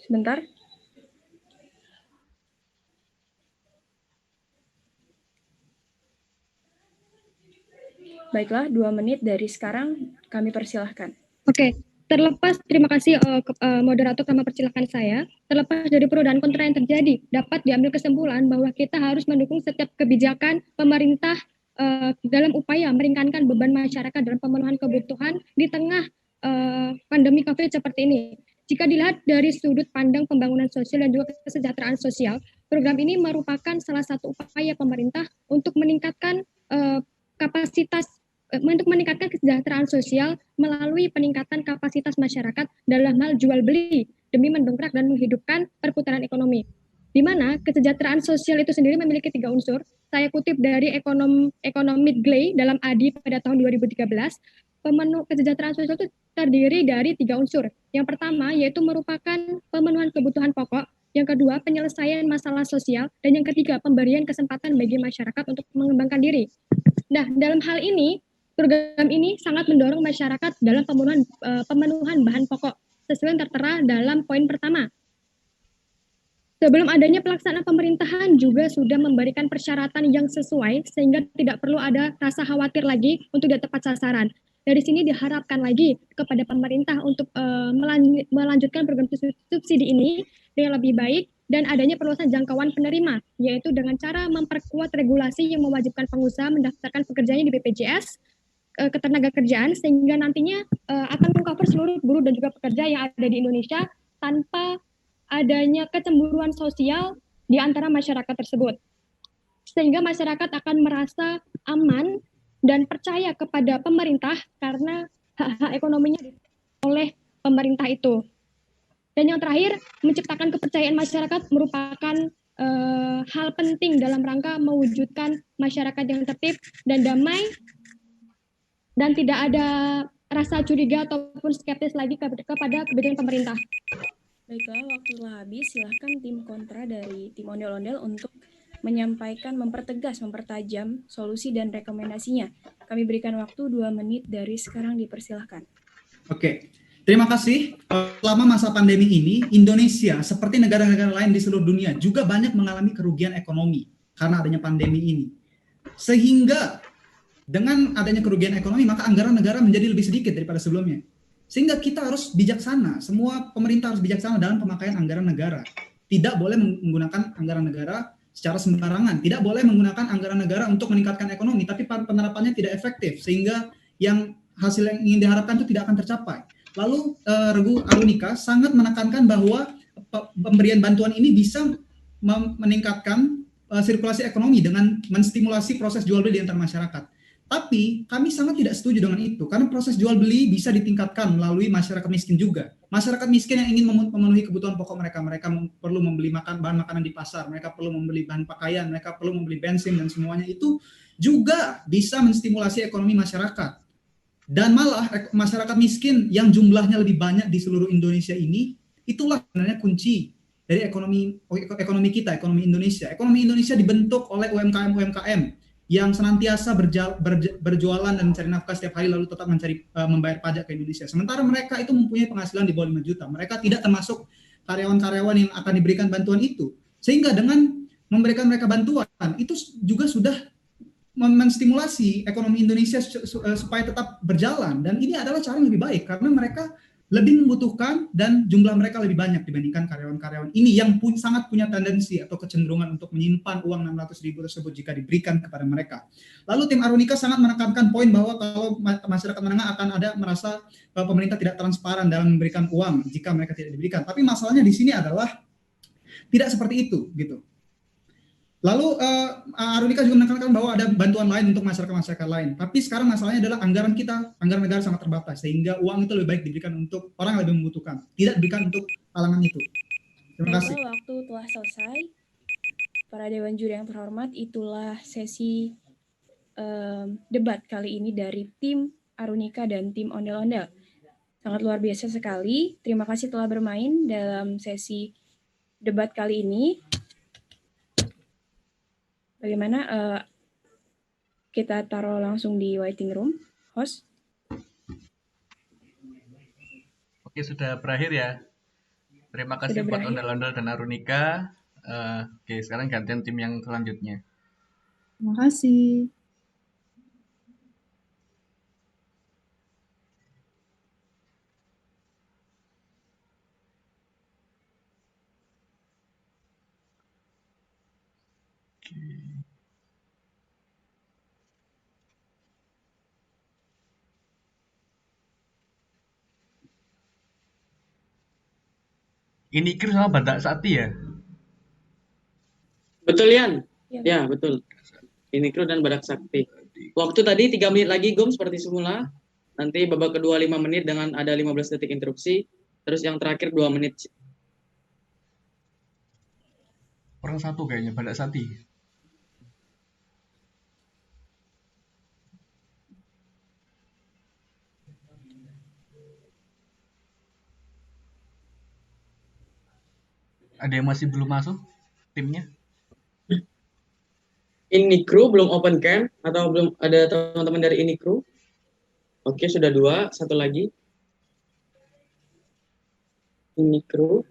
Sebentar. Baiklah, 2 menit dari sekarang kami persilahkan. Oke, terlepas, terima kasih moderator telah mempersilahkan saya. Terlepas dari pro dan kontra yang terjadi, dapat diambil kesimpulan bahwa kita harus mendukung setiap kebijakan pemerintah dalam upaya meringankan beban masyarakat dalam pemenuhan kebutuhan di tengah pandemi COVID seperti ini. Jika dilihat dari sudut pandang pembangunan sosial dan juga kesejahteraan sosial, program ini merupakan salah satu upaya pemerintah untuk meningkatkan kesejahteraan sosial melalui peningkatan kapasitas masyarakat dalam hal jual beli demi mendongkrak dan menghidupkan perputaran ekonomi. Di mana kesejahteraan sosial itu sendiri memiliki 3 unsur. Saya kutip dari Economic Gley dalam ADI pada tahun 2013. Kesejahteraan sosial itu terdiri dari 3 unsur. Yang pertama yaitu merupakan pemenuhan kebutuhan pokok. Yang kedua, penyelesaian masalah sosial. Dan yang ketiga, pemberian kesempatan bagi masyarakat untuk mengembangkan diri. Nah, dalam hal ini, program ini sangat mendorong masyarakat dalam pemenuhan bahan pokok sesuai yang tertera dalam poin pertama. Sebelum adanya pelaksanaan pemerintahan juga sudah memberikan persyaratan yang sesuai sehingga tidak perlu ada rasa khawatir lagi untuk tidak tepat sasaran. Dari sini diharapkan lagi kepada pemerintah untuk melanjutkan program subsidi ini dengan lebih baik dan adanya perluasan jangkauan penerima, yaitu dengan cara memperkuat regulasi yang mewajibkan pengusaha mendaftarkan pekerjaannya di BPJS ketenagakerjaan sehingga nantinya akan mengcover seluruh buruh dan juga pekerja yang ada di Indonesia tanpa adanya kecemburuan sosial di antara masyarakat tersebut. Sehingga masyarakat akan merasa aman dan percaya kepada pemerintah karena hak-hak ekonominya oleh pemerintah itu. Dan yang terakhir, menciptakan kepercayaan masyarakat merupakan hal penting dalam rangka mewujudkan masyarakat yang tertib dan damai dan tidak ada rasa curiga ataupun skeptis lagi kepada kebijakan pemerintah. Baiklah, waktu telah habis. Silahkan tim kontra dari tim ondel-ondel untuk menyampaikan, mempertegas, mempertajam solusi dan rekomendasinya. Kami berikan waktu 2 menit dari sekarang, dipersilahkan. Oke, terima kasih. Selama masa pandemi ini, Indonesia seperti negara-negara lain di seluruh dunia juga banyak mengalami kerugian ekonomi karena adanya pandemi ini. Sehingga dengan adanya kerugian ekonomi, maka anggaran negara menjadi lebih sedikit daripada sebelumnya. Sehingga kita harus bijaksana, semua pemerintah harus bijaksana dalam pemakaian anggaran negara. Tidak boleh menggunakan anggaran negara secara sembarangan, tidak boleh menggunakan anggaran negara untuk meningkatkan ekonomi, tapi penerapannya tidak efektif, sehingga yang hasil yang ingin diharapkan itu tidak akan tercapai. Lalu Regu Arunika sangat menekankan bahwa pemberian bantuan ini bisa meningkatkan sirkulasi ekonomi dengan menstimulasi proses jual beli di antara masyarakat. Tapi kami sangat tidak setuju dengan itu, karena proses jual beli bisa ditingkatkan melalui masyarakat miskin juga. Masyarakat miskin yang ingin memenuhi kebutuhan pokok mereka perlu membeli bahan makanan di pasar, mereka perlu membeli bahan pakaian, mereka perlu membeli bensin dan semuanya itu juga bisa menstimulasi ekonomi masyarakat. Dan malah masyarakat miskin yang jumlahnya lebih banyak di seluruh Indonesia ini, itulah sebenarnya kunci dari ekonomi kita, ekonomi Indonesia. Ekonomi Indonesia dibentuk oleh UMKM yang senantiasa berjualan dan mencari nafkah setiap hari lalu tetap membayar pajak ke Indonesia. Sementara mereka itu mempunyai penghasilan di bawah 5 juta. Mereka tidak termasuk karyawan-karyawan yang akan diberikan bantuan itu. Sehingga dengan memberikan mereka bantuan, itu juga sudah menstimulasi ekonomi Indonesia supaya tetap berjalan. Dan ini adalah cara yang lebih baik karena mereka lebih membutuhkan dan jumlah mereka lebih banyak dibandingkan karyawan-karyawan ini yang sangat punya tendensi atau kecenderungan untuk menyimpan uang 600.000 tersebut jika diberikan kepada mereka. Lalu tim Arunika sangat menekankan poin bahwa kalau masyarakat menengah akan ada merasa bahwa pemerintah tidak transparan dalam memberikan uang jika mereka tidak diberikan. Tapi masalahnya di sini adalah tidak seperti itu gitu. Lalu Arunika juga menekankan bahwa ada bantuan lain untuk masyarakat-masyarakat lain. Tapi sekarang masalahnya adalah anggaran negara sangat terbatas, sehingga uang itu lebih baik diberikan untuk orang yang lebih membutuhkan, tidak diberikan untuk kalangan itu. Terima kasih. Waktu telah selesai. Para Dewan Juri yang terhormat, itulah sesi debat kali ini dari tim Arunika dan tim Ondel-Ondel. Sangat luar biasa sekali. Terima kasih telah bermain dalam sesi debat kali ini. Bagaimana kita taruh langsung di waiting room, host? Oke, sudah berakhir ya. Terima kasih buat Ondel-Ondel dan Arunika. Oke, sekarang gantian tim yang selanjutnya. Terima kasih. Ini Kir sama Badak Sakti ya? Betul, Yan? Ya, betul. Ini Kru dan Badak Sakti. Waktu tadi 3 menit lagi, Gom, seperti semula. Nanti babak kedua 5 menit dengan ada 15 detik interupsi. Terus yang terakhir 2 menit. Orang satu kayaknya, Badak Sakti. Ada yang masih belum masuk timnya? Ini Kru belum open cam atau belum ada teman-teman dari ini Kru? Oke, sudah 2, satu lagi. Ini Kru.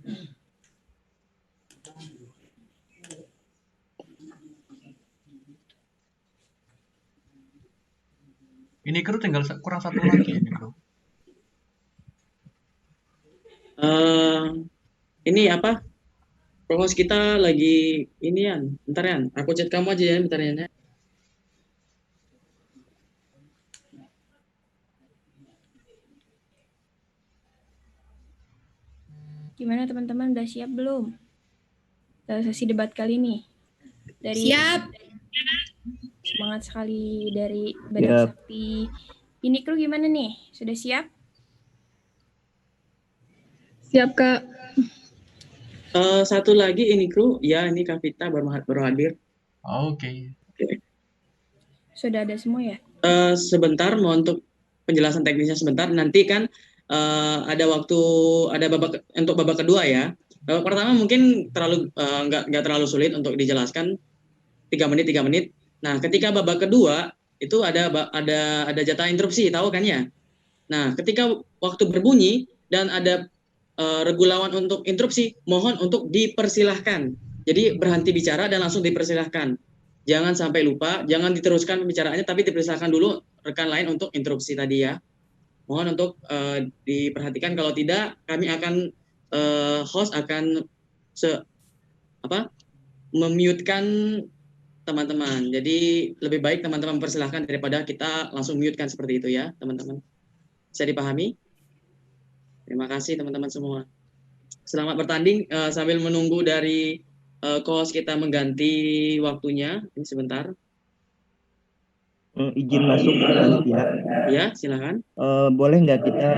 Ini kru tinggal kurang satu lagi ini kru. Ini apa? Promos kita lagi ini Yan. Bentar Yan, aku chat kamu aja ya bentar Yan ya. Gimana teman-teman, udah siap belum? Sesi debat kali ini. Siap. Semangat sekali dari Badak Sakti. Ini kru gimana nih? Sudah siap? Siap, Kak. Satu lagi ini kru, ya ini Kak Vita baru hadir. Oke. Sudah ada semua ya? Sebentar, mau untuk penjelasan teknisnya sebentar. Nanti kan ada waktu, ada untuk babak kedua ya. Babak pertama mungkin terlalu nggak terlalu sulit untuk dijelaskan, 3 menit. Nah, ketika babak kedua itu ada jatah interupsi, tahu kan ya? Nah, ketika waktu berbunyi dan ada regulawan untuk interupsi, mohon untuk dipersilahkan. Jadi berhenti bicara dan langsung dipersilahkan. Jangan sampai lupa, jangan diteruskan pembicaraannya, tapi dipersilahkan dulu rekan lain untuk interupsi tadi ya. Mohon untuk diperhatikan, kalau tidak kami akan host akan memute-kan teman-teman. Jadi lebih baik teman-teman mempersilahkan daripada kita langsung mute-kan seperti itu ya, teman-teman. Bisa dipahami? Terima kasih teman-teman semua. Selamat bertanding sambil menunggu dari co-host kita mengganti waktunya. Ini sebentar. Izin masuk ya. Ya, silakan. Boleh nggak kita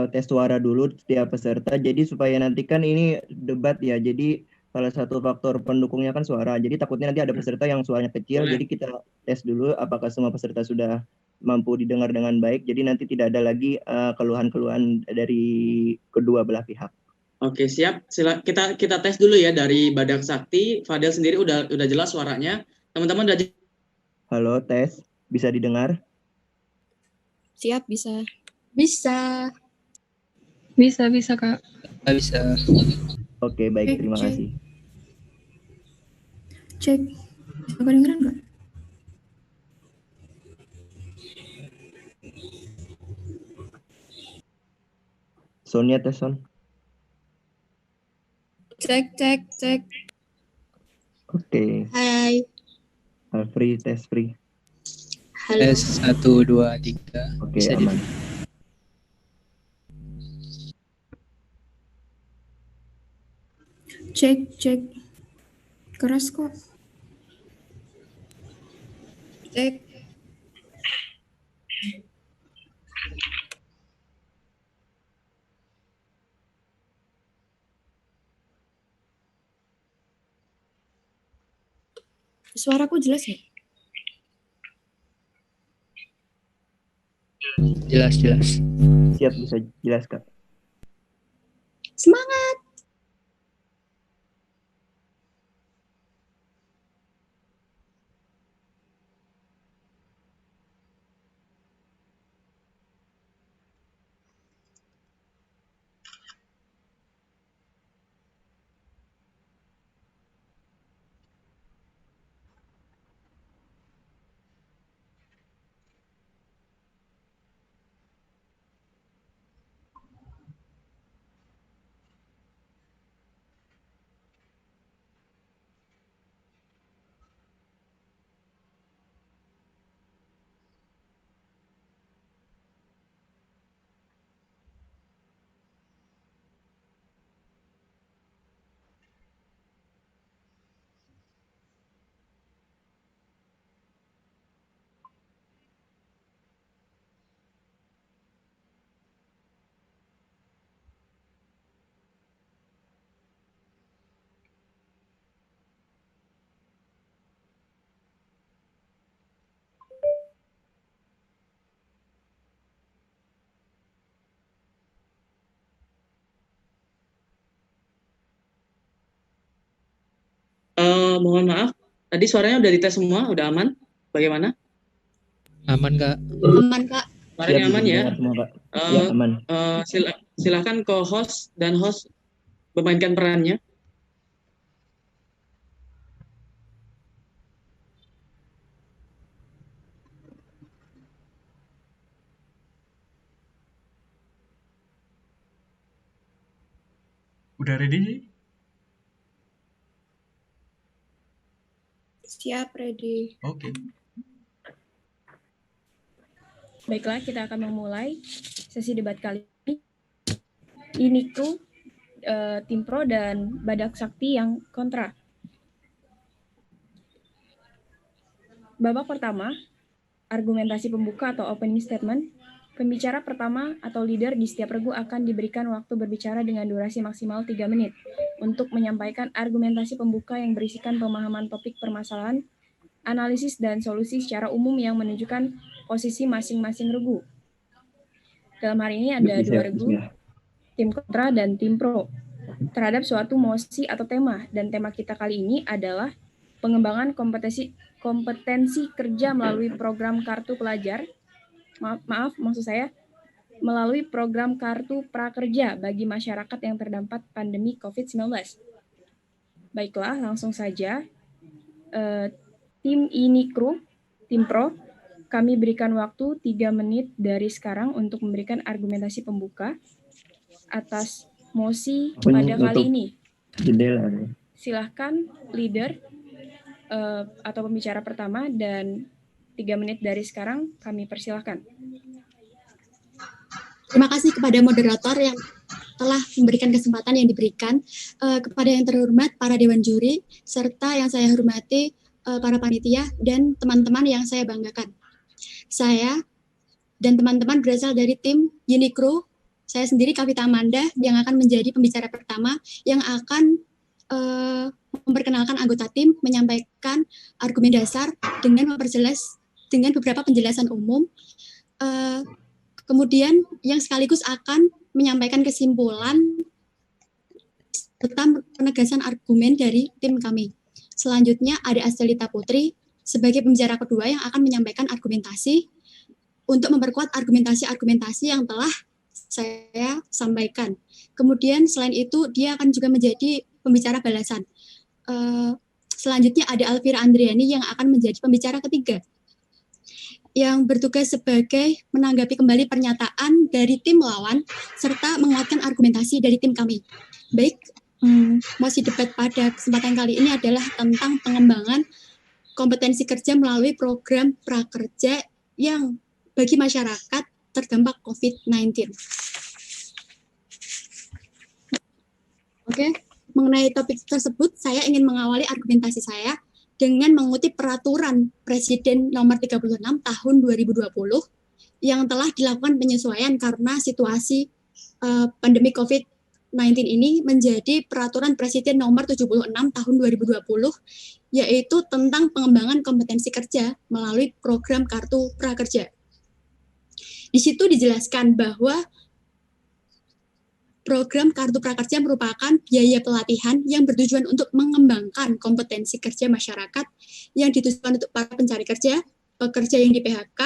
tes suara dulu setiap peserta, jadi supaya nanti kan ini debat ya, jadi salah satu faktor pendukungnya kan suara, jadi takutnya nanti ada peserta yang suaranya kecil. Boleh. Jadi kita tes dulu apakah semua peserta sudah mampu didengar dengan baik, jadi nanti tidak ada lagi keluhan-keluhan dari kedua belah pihak. Oke, siap. Kita tes dulu ya dari Badak Sakti. Fadel sendiri udah jelas suaranya. Teman-teman udah. Halo, tes. Bisa didengar? Siap, bisa. Bisa, Kak. Bisa. Oke, baik. Terima kasih. Cek. Bisa kedengeran nggak? Soundnya tes, Son. Cek. Oke. Hai. Free, tes free. Halo. Tes 1, 2, 3. Oke, Bisa aman. Cek. Keras kok. Cek. Suaraku jelas ya? Jelas. Siap, bisa jelas, Kak. Semangat. Mohon maaf, tadi suaranya udah dites semua, udah aman? Bagaimana? Aman, Kak. Aman, Kak. Suaranya aman ya? Semua, Kak. Ya, aman. Silakan co-host dan host memainkan perannya. Udah ready? Siap, ready. Oke. Baiklah, kita akan memulai sesi debat kali ini. Ini tuh tim pro dan Badak Sakti yang kontra. Babak pertama, argumentasi pembuka atau opening statement. Pembicara pertama atau leader di setiap regu akan diberikan waktu berbicara dengan durasi maksimal 3 menit untuk menyampaikan argumentasi pembuka yang berisikan pemahaman topik permasalahan, analisis dan solusi secara umum yang menunjukkan posisi masing-masing regu. Dalam hari ini ada 2 regu, tim kontra dan tim pro, terhadap suatu mosi atau tema. Dan tema kita kali ini adalah pengembangan kompetensi kerja melalui program kartu pelajar. Maksud saya melalui program kartu prakerja bagi masyarakat yang terdampak pandemi COVID-19. Baiklah, langsung saja. Tim Unikru, tim pro, kami berikan waktu 3 menit dari sekarang untuk memberikan argumentasi pembuka atas mosi pada kali ini. Silahkan leader atau pembicara pertama, dan 3 menit dari sekarang kami persilahkan. Terima kasih kepada moderator yang telah memberikan kesempatan yang diberikan, kepada yang terhormat para dewan juri, serta yang saya hormati para panitia dan teman-teman yang saya banggakan. Saya dan teman-teman berasal dari tim Unikru. Saya sendiri Kavita Amanda yang akan menjadi pembicara pertama yang akan memperkenalkan anggota tim, menyampaikan argumen dasar dengan memperjelas dengan beberapa penjelasan umum, kemudian yang sekaligus akan menyampaikan kesimpulan serta penegasan argumen dari tim kami. Selanjutnya ada Astelita Putri sebagai pembicara kedua yang akan menyampaikan argumentasi untuk memperkuat argumentasi-argumentasi yang telah saya sampaikan. Kemudian selain itu dia akan juga menjadi pembicara balasan. Selanjutnya ada Alvira Andriani yang akan menjadi pembicara ketiga, yang bertugas sebagai menanggapi kembali pernyataan dari tim lawan serta menguatkan argumentasi dari tim kami. Baik, mosi debat pada kesempatan kali ini adalah tentang pengembangan kompetensi kerja melalui program prakerja yang bagi masyarakat terdampak COVID-19. Oke, mengenai topik tersebut saya ingin mengawali argumentasi saya dengan mengutip peraturan Presiden nomor 36 tahun 2020 yang telah dilakukan penyesuaian karena situasi pandemi COVID-19 ini menjadi peraturan Presiden nomor 76 tahun 2020, yaitu tentang pengembangan kompetensi kerja melalui program kartu prakerja. Di situ dijelaskan bahwa program Kartu Prakerja merupakan biaya pelatihan yang bertujuan untuk mengembangkan kompetensi kerja masyarakat yang ditujukan untuk para pencari kerja, pekerja yang di PHK,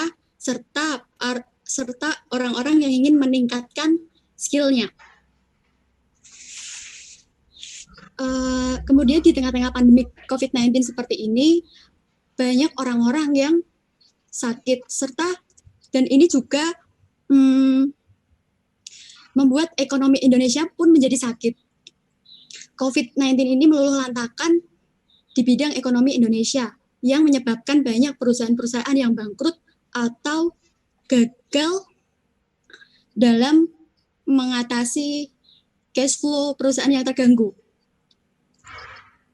serta orang-orang yang ingin meningkatkan skill-nya. Kemudian di tengah-tengah pandemi COVID-19 seperti ini, banyak orang-orang yang sakit, dan ini juga membuat ekonomi Indonesia pun menjadi sakit. COVID-19 ini meluluhlantakan di bidang ekonomi Indonesia yang menyebabkan banyak perusahaan-perusahaan yang bangkrut atau gagal dalam mengatasi cash flow perusahaan yang terganggu.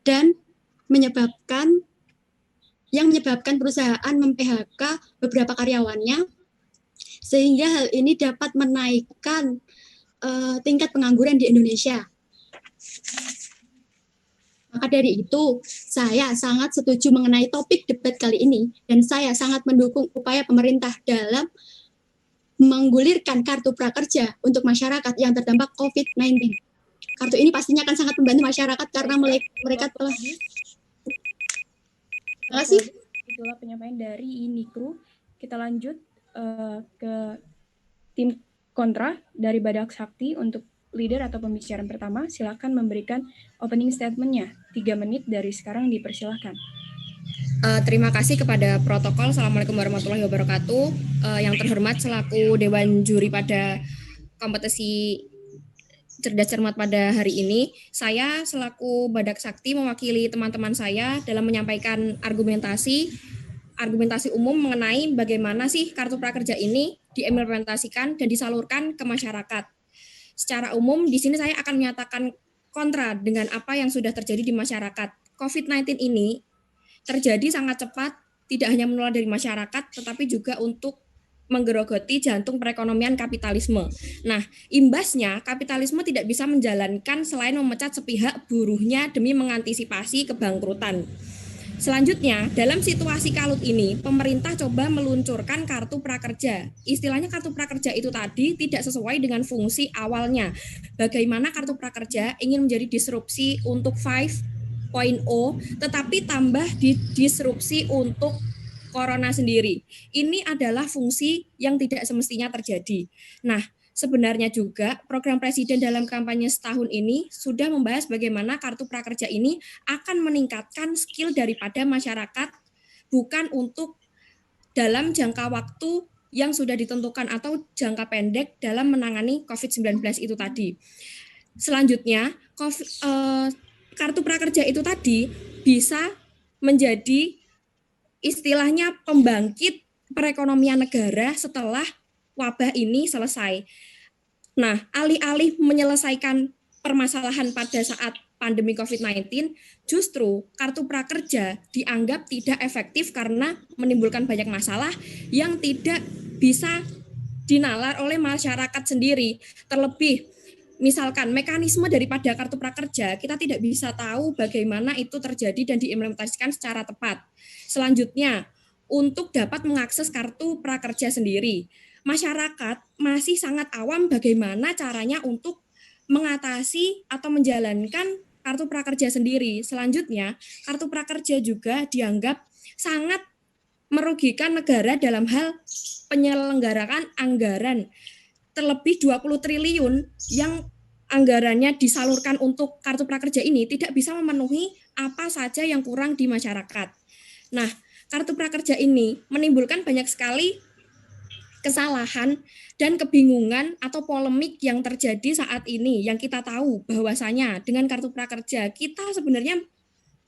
Dan menyebabkan perusahaan mem-PHK beberapa karyawannya, sehingga hal ini dapat menaikkan tingkat pengangguran di Indonesia. Maka dari itu, saya sangat setuju mengenai topik debat kali ini, dan saya sangat mendukung upaya pemerintah dalam menggulirkan kartu prakerja untuk masyarakat yang terdampak COVID-19. Kartu ini pastinya akan sangat membantu masyarakat karena mereka telah... Terima kasih. Itulah penyampaian dari Unikru. Kita lanjut ke tim kontra dari Badak Sakti. Untuk leader atau pembicaraan pertama, silakan memberikan opening statement-nya. 3 menit dari sekarang dipersilahkan. Terima kasih kepada protokol. Assalamualaikum warahmatullahi wabarakatuh. Yang terhormat selaku Dewan Juri pada kompetisi cerdas cermat pada hari ini. Saya selaku Badak Sakti mewakili teman-teman saya dalam menyampaikan argumentasi umum mengenai bagaimana sih kartu prakerja ini diimplementasikan dan disalurkan ke masyarakat. Secara umum di sini saya akan menyatakan kontra dengan apa yang sudah terjadi di masyarakat. COVID-19 ini terjadi sangat cepat, tidak hanya menular dari masyarakat, tetapi juga untuk menggerogoti jantung perekonomian kapitalisme. Nah, imbasnya kapitalisme tidak bisa menjalankan selain memecat sepihak buruhnya demi mengantisipasi kebangkrutan. Selanjutnya, dalam situasi kalut ini, pemerintah coba meluncurkan kartu prakerja. Istilahnya kartu prakerja itu tadi tidak sesuai dengan fungsi awalnya. Bagaimana kartu prakerja ingin menjadi disrupsi untuk 5.0, tetapi tambah disrupsi untuk corona sendiri. Ini adalah fungsi yang tidak semestinya terjadi. Nah, sebenarnya juga program Presiden dalam kampanye setahun ini sudah membahas bagaimana kartu prakerja ini akan meningkatkan skill daripada masyarakat, bukan untuk dalam jangka waktu yang sudah ditentukan atau jangka pendek dalam menangani COVID-19 itu tadi. Selanjutnya, kartu prakerja itu tadi bisa menjadi istilahnya pembangkit perekonomian negara setelah wabah ini selesai. Nah, alih-alih menyelesaikan permasalahan pada saat pandemi COVID-19, justru kartu prakerja dianggap tidak efektif karena menimbulkan banyak masalah yang tidak bisa dinalar oleh masyarakat sendiri. Terlebih, misalkan mekanisme daripada kartu prakerja, kita tidak bisa tahu bagaimana itu terjadi dan diimplementasikan secara tepat. Selanjutnya, untuk dapat mengakses kartu prakerja sendiri, masyarakat masih sangat awam bagaimana caranya untuk mengatasi atau menjalankan kartu prakerja sendiri. Selanjutnya, kartu prakerja juga dianggap sangat merugikan negara dalam hal penyelenggaraan anggaran. Terlebih 20 triliun yang anggarannya disalurkan untuk kartu prakerja ini tidak bisa memenuhi apa saja yang kurang di masyarakat. Nah, kartu prakerja ini menimbulkan banyak sekali kesalahan dan kebingungan atau polemik yang terjadi saat ini, yang kita tahu bahwasanya dengan kartu prakerja kita sebenarnya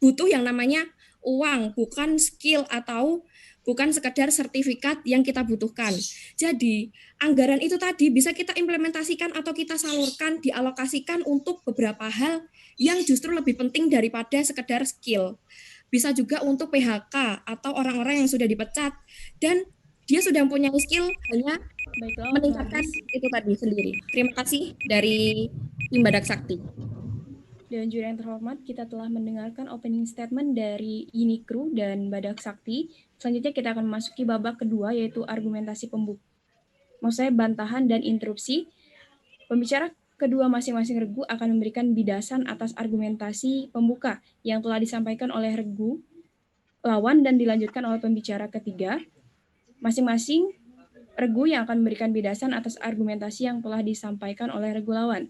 butuh yang namanya uang, bukan skill atau bukan sekedar sertifikat yang kita butuhkan. Jadi, anggaran itu tadi bisa kita implementasikan atau kita salurkan, dialokasikan untuk beberapa hal yang justru lebih penting daripada sekedar skill. Bisa juga untuk PHK atau orang-orang yang sudah dipecat dan dia sudah punya skill, hanya meningkatkan itu tadi sendiri. Terima kasih dari tim Badak Sakti. Dan juri yang terhormat, kita telah mendengarkan opening statement dari Unikru dan Badak Sakti. Selanjutnya kita akan memasuki babak kedua, yaitu argumentasi pembuka. Maksud saya bantahan dan interupsi. Pembicara kedua masing-masing regu akan memberikan bidasan atas argumentasi pembuka yang telah disampaikan oleh regu lawan dan dilanjutkan oleh pembicara ketiga. Masing-masing regu yang akan memberikan bidasan atas argumentasi yang telah disampaikan oleh regu lawan.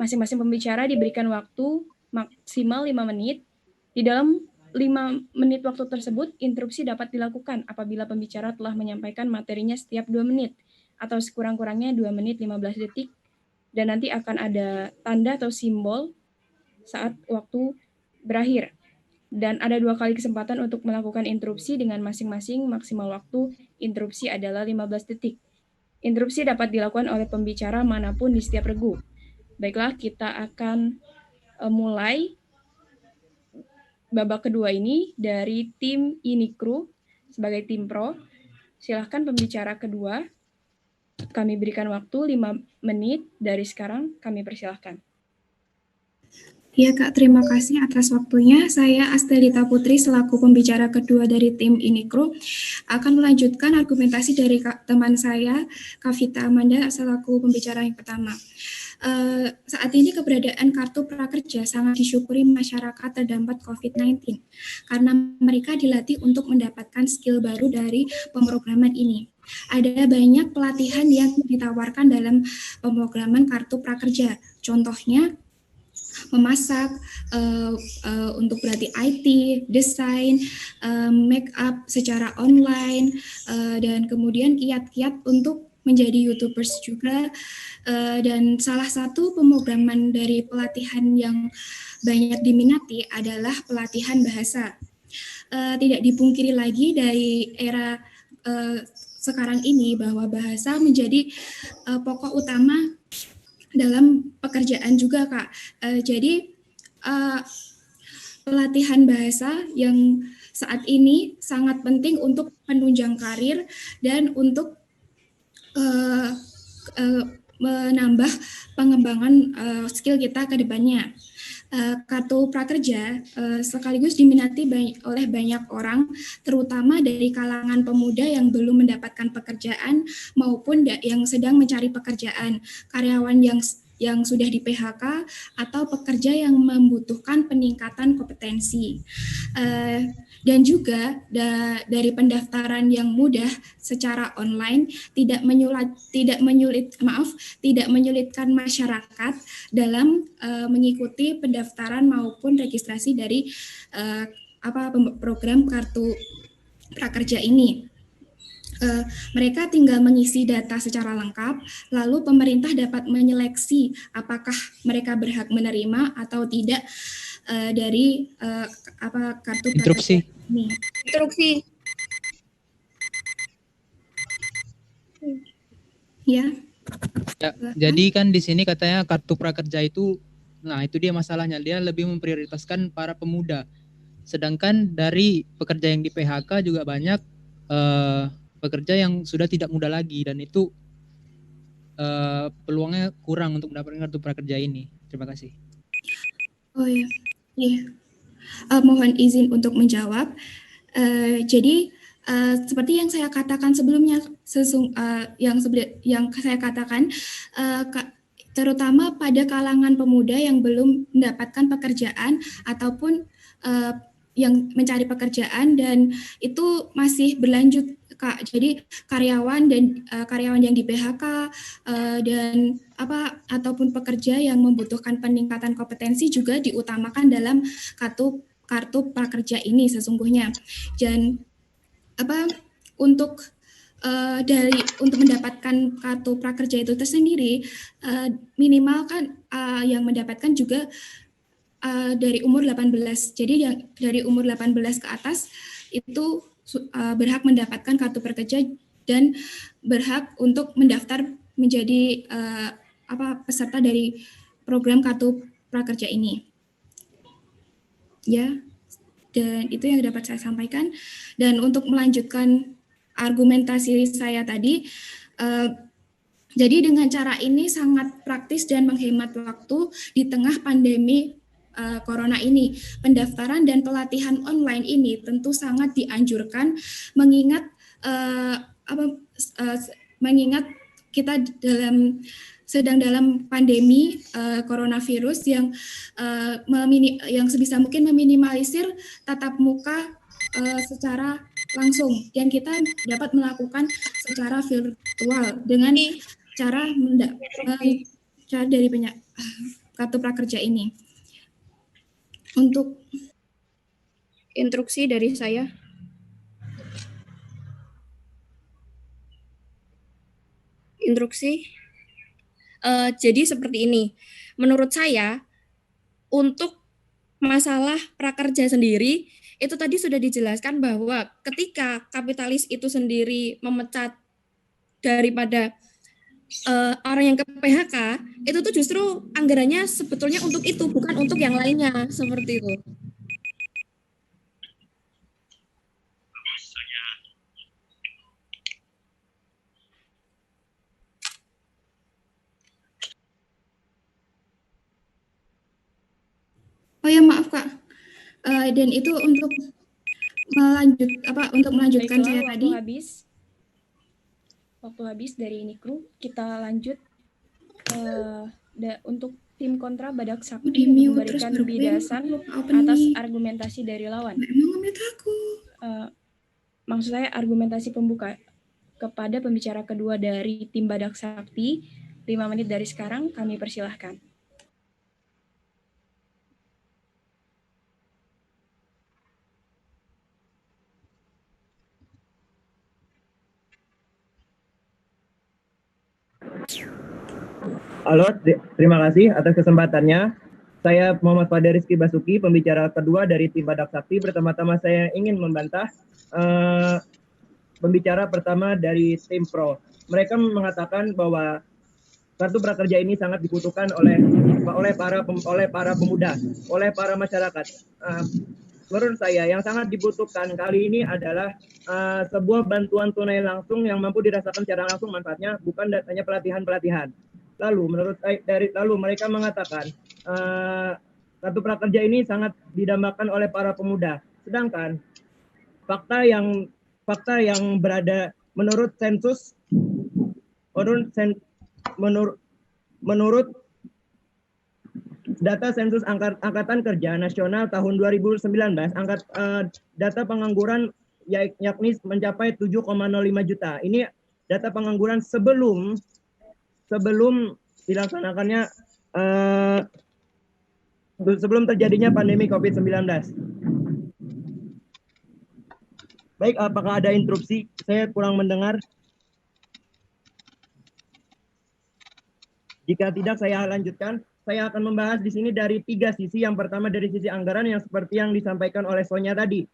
Masing-masing pembicara diberikan waktu maksimal 5 menit. Di dalam 5 menit waktu tersebut, interupsi dapat dilakukan apabila pembicara telah menyampaikan materinya setiap 2 menit, atau sekurang-kurangnya 2 menit 15 detik, dan nanti akan ada tanda atau simbol saat waktu berakhir. Dan ada 2 kali kesempatan untuk melakukan interupsi dengan masing-masing maksimal waktu interupsi adalah 15 detik. Interupsi dapat dilakukan oleh pembicara manapun di setiap regu. Baiklah, kita akan mulai babak kedua ini dari tim Unikru sebagai tim pro. Silahkan pembicara kedua. Kami berikan waktu 5 menit dari sekarang. Kami persilahkan. Ya Kak, terima kasih atas waktunya. Saya Astelita Putri selaku pembicara kedua dari tim Unikru akan melanjutkan argumentasi dari teman saya, Kavita Amanda, selaku pembicara yang pertama. Saat ini keberadaan kartu prakerja sangat disyukuri masyarakat terdampak COVID-19 karena mereka dilatih untuk mendapatkan skill baru dari pemrograman ini. Ada banyak pelatihan yang ditawarkan dalam pemrograman kartu prakerja. Contohnya memasak, untuk berarti IT, desain, make up secara online, dan kemudian kiat-kiat untuk menjadi YouTubers juga. Dan salah satu pemrograman dari pelatihan yang banyak diminati adalah pelatihan bahasa. Tidak dipungkiri lagi dari era sekarang ini bahwa bahasa menjadi pokok utama dalam pekerjaan juga, Kak. Jadi pelatihan bahasa yang saat ini sangat penting untuk penunjang karir dan untuk menambah pengembangan skill kita ke depannya. Kartu prakerja sekaligus diminati oleh banyak orang, terutama dari kalangan pemuda yang belum mendapatkan pekerjaan maupun yang sedang mencari pekerjaan, karyawan yang sudah di PHK atau pekerja yang membutuhkan peningkatan kompetensi. Dan juga dari pendaftaran yang mudah secara online tidak menyulitkan masyarakat dalam mengikuti pendaftaran maupun registrasi dari program kartu prakerja ini. Mereka tinggal mengisi data secara lengkap, lalu pemerintah dapat menyeleksi apakah mereka berhak menerima atau tidak dari kartu prakerja ini. Instruksi. Ya. Jadi kan di sini katanya kartu prakerja itu, nah itu dia masalahnya, dia lebih memprioritaskan para pemuda. Sedangkan dari pekerja yang di PHK juga banyak pekerja yang sudah tidak muda lagi, dan itu peluangnya kurang untuk mendapatkan kartu prakerja ini. Terima kasih. Oh ya, mohon izin untuk menjawab. Jadi seperti yang saya katakan sebelumnya, yang saya katakan, terutama pada kalangan pemuda yang belum mendapatkan pekerjaan ataupun yang mencari pekerjaan, dan itu masih berlanjut, Kak. Jadi karyawan yang di PHK dan ataupun pekerja yang membutuhkan peningkatan kompetensi juga diutamakan dalam kartu prakerja ini sesungguhnya. Dan untuk mendapatkan kartu prakerja itu tersendiri, minimal kan yang mendapatkan juga dari umur 18. Jadi yang dari umur 18 ke atas itu berhak mendapatkan kartu prakerja dan berhak untuk mendaftar menjadi peserta dari program kartu prakerja ini. Ya, dan itu yang dapat saya sampaikan. Dan untuk melanjutkan argumentasi saya tadi, jadi dengan cara ini sangat praktis dan menghemat waktu di tengah pandemi corona ini. Pendaftaran dan pelatihan online ini tentu sangat dianjurkan, mengingat kita sedang dalam pandemi coronavirus yang sebisa mungkin meminimalisir tatap muka secara langsung, dan kita dapat melakukan secara virtual dengan cara dari kartu prakerja ini. Untuk instruksi dari saya. Instruksi. Jadi seperti ini. Menurut saya, untuk masalah prakerja sendiri, itu tadi sudah dijelaskan bahwa ketika kapitalis itu sendiri memecat daripada orang yang ke PHK, itu tuh justru anggarannya sebetulnya untuk itu, bukan untuk yang lainnya, seperti itu. Oh ya, maaf Kak. Dan itu untuk melanjutkan saya tadi. Waktu habis dari Nikru, kita lanjut untuk tim kontra Badak Sakti memberikan bidasan atas argumentasi dari lawan. Maksud saya argumentasi pembuka kepada pembicara kedua dari tim Badak Sakti. 5 menit dari sekarang kami persilahkan. Halo, terima kasih atas kesempatannya. Saya Muhammad Fadil Rizky Basuki, pembicara kedua dari tim Badak Sakti. Pertama-tama saya ingin membantah pembicara pertama dari tim Pro. Mereka mengatakan bahwa kartu prakerja ini sangat dibutuhkan oleh para pemuda, oleh para masyarakat. Menurut saya yang sangat dibutuhkan kali ini adalah sebuah bantuan tunai langsung yang mampu dirasakan secara langsung manfaatnya, bukan hanya pelatihan-pelatihan. Lalu mereka mengatakan kartu prakerja ini sangat didambakan oleh para pemuda. Sedangkan fakta yang berada menurut sensus menurut data sensus Angkatan Kerja Nasional tahun 2019, data pengangguran yakni mencapai 7,05 juta. Ini data pengangguran sebelum dilaksanakannya sebelum terjadinya pandemi COVID-19. Baik, apakah ada interupsi? Saya kurang mendengar. Jika tidak, saya lanjutkan. Saya akan membahas di sini dari 3 sisi. Yang pertama dari sisi anggaran yang seperti yang disampaikan oleh Sonya tadi.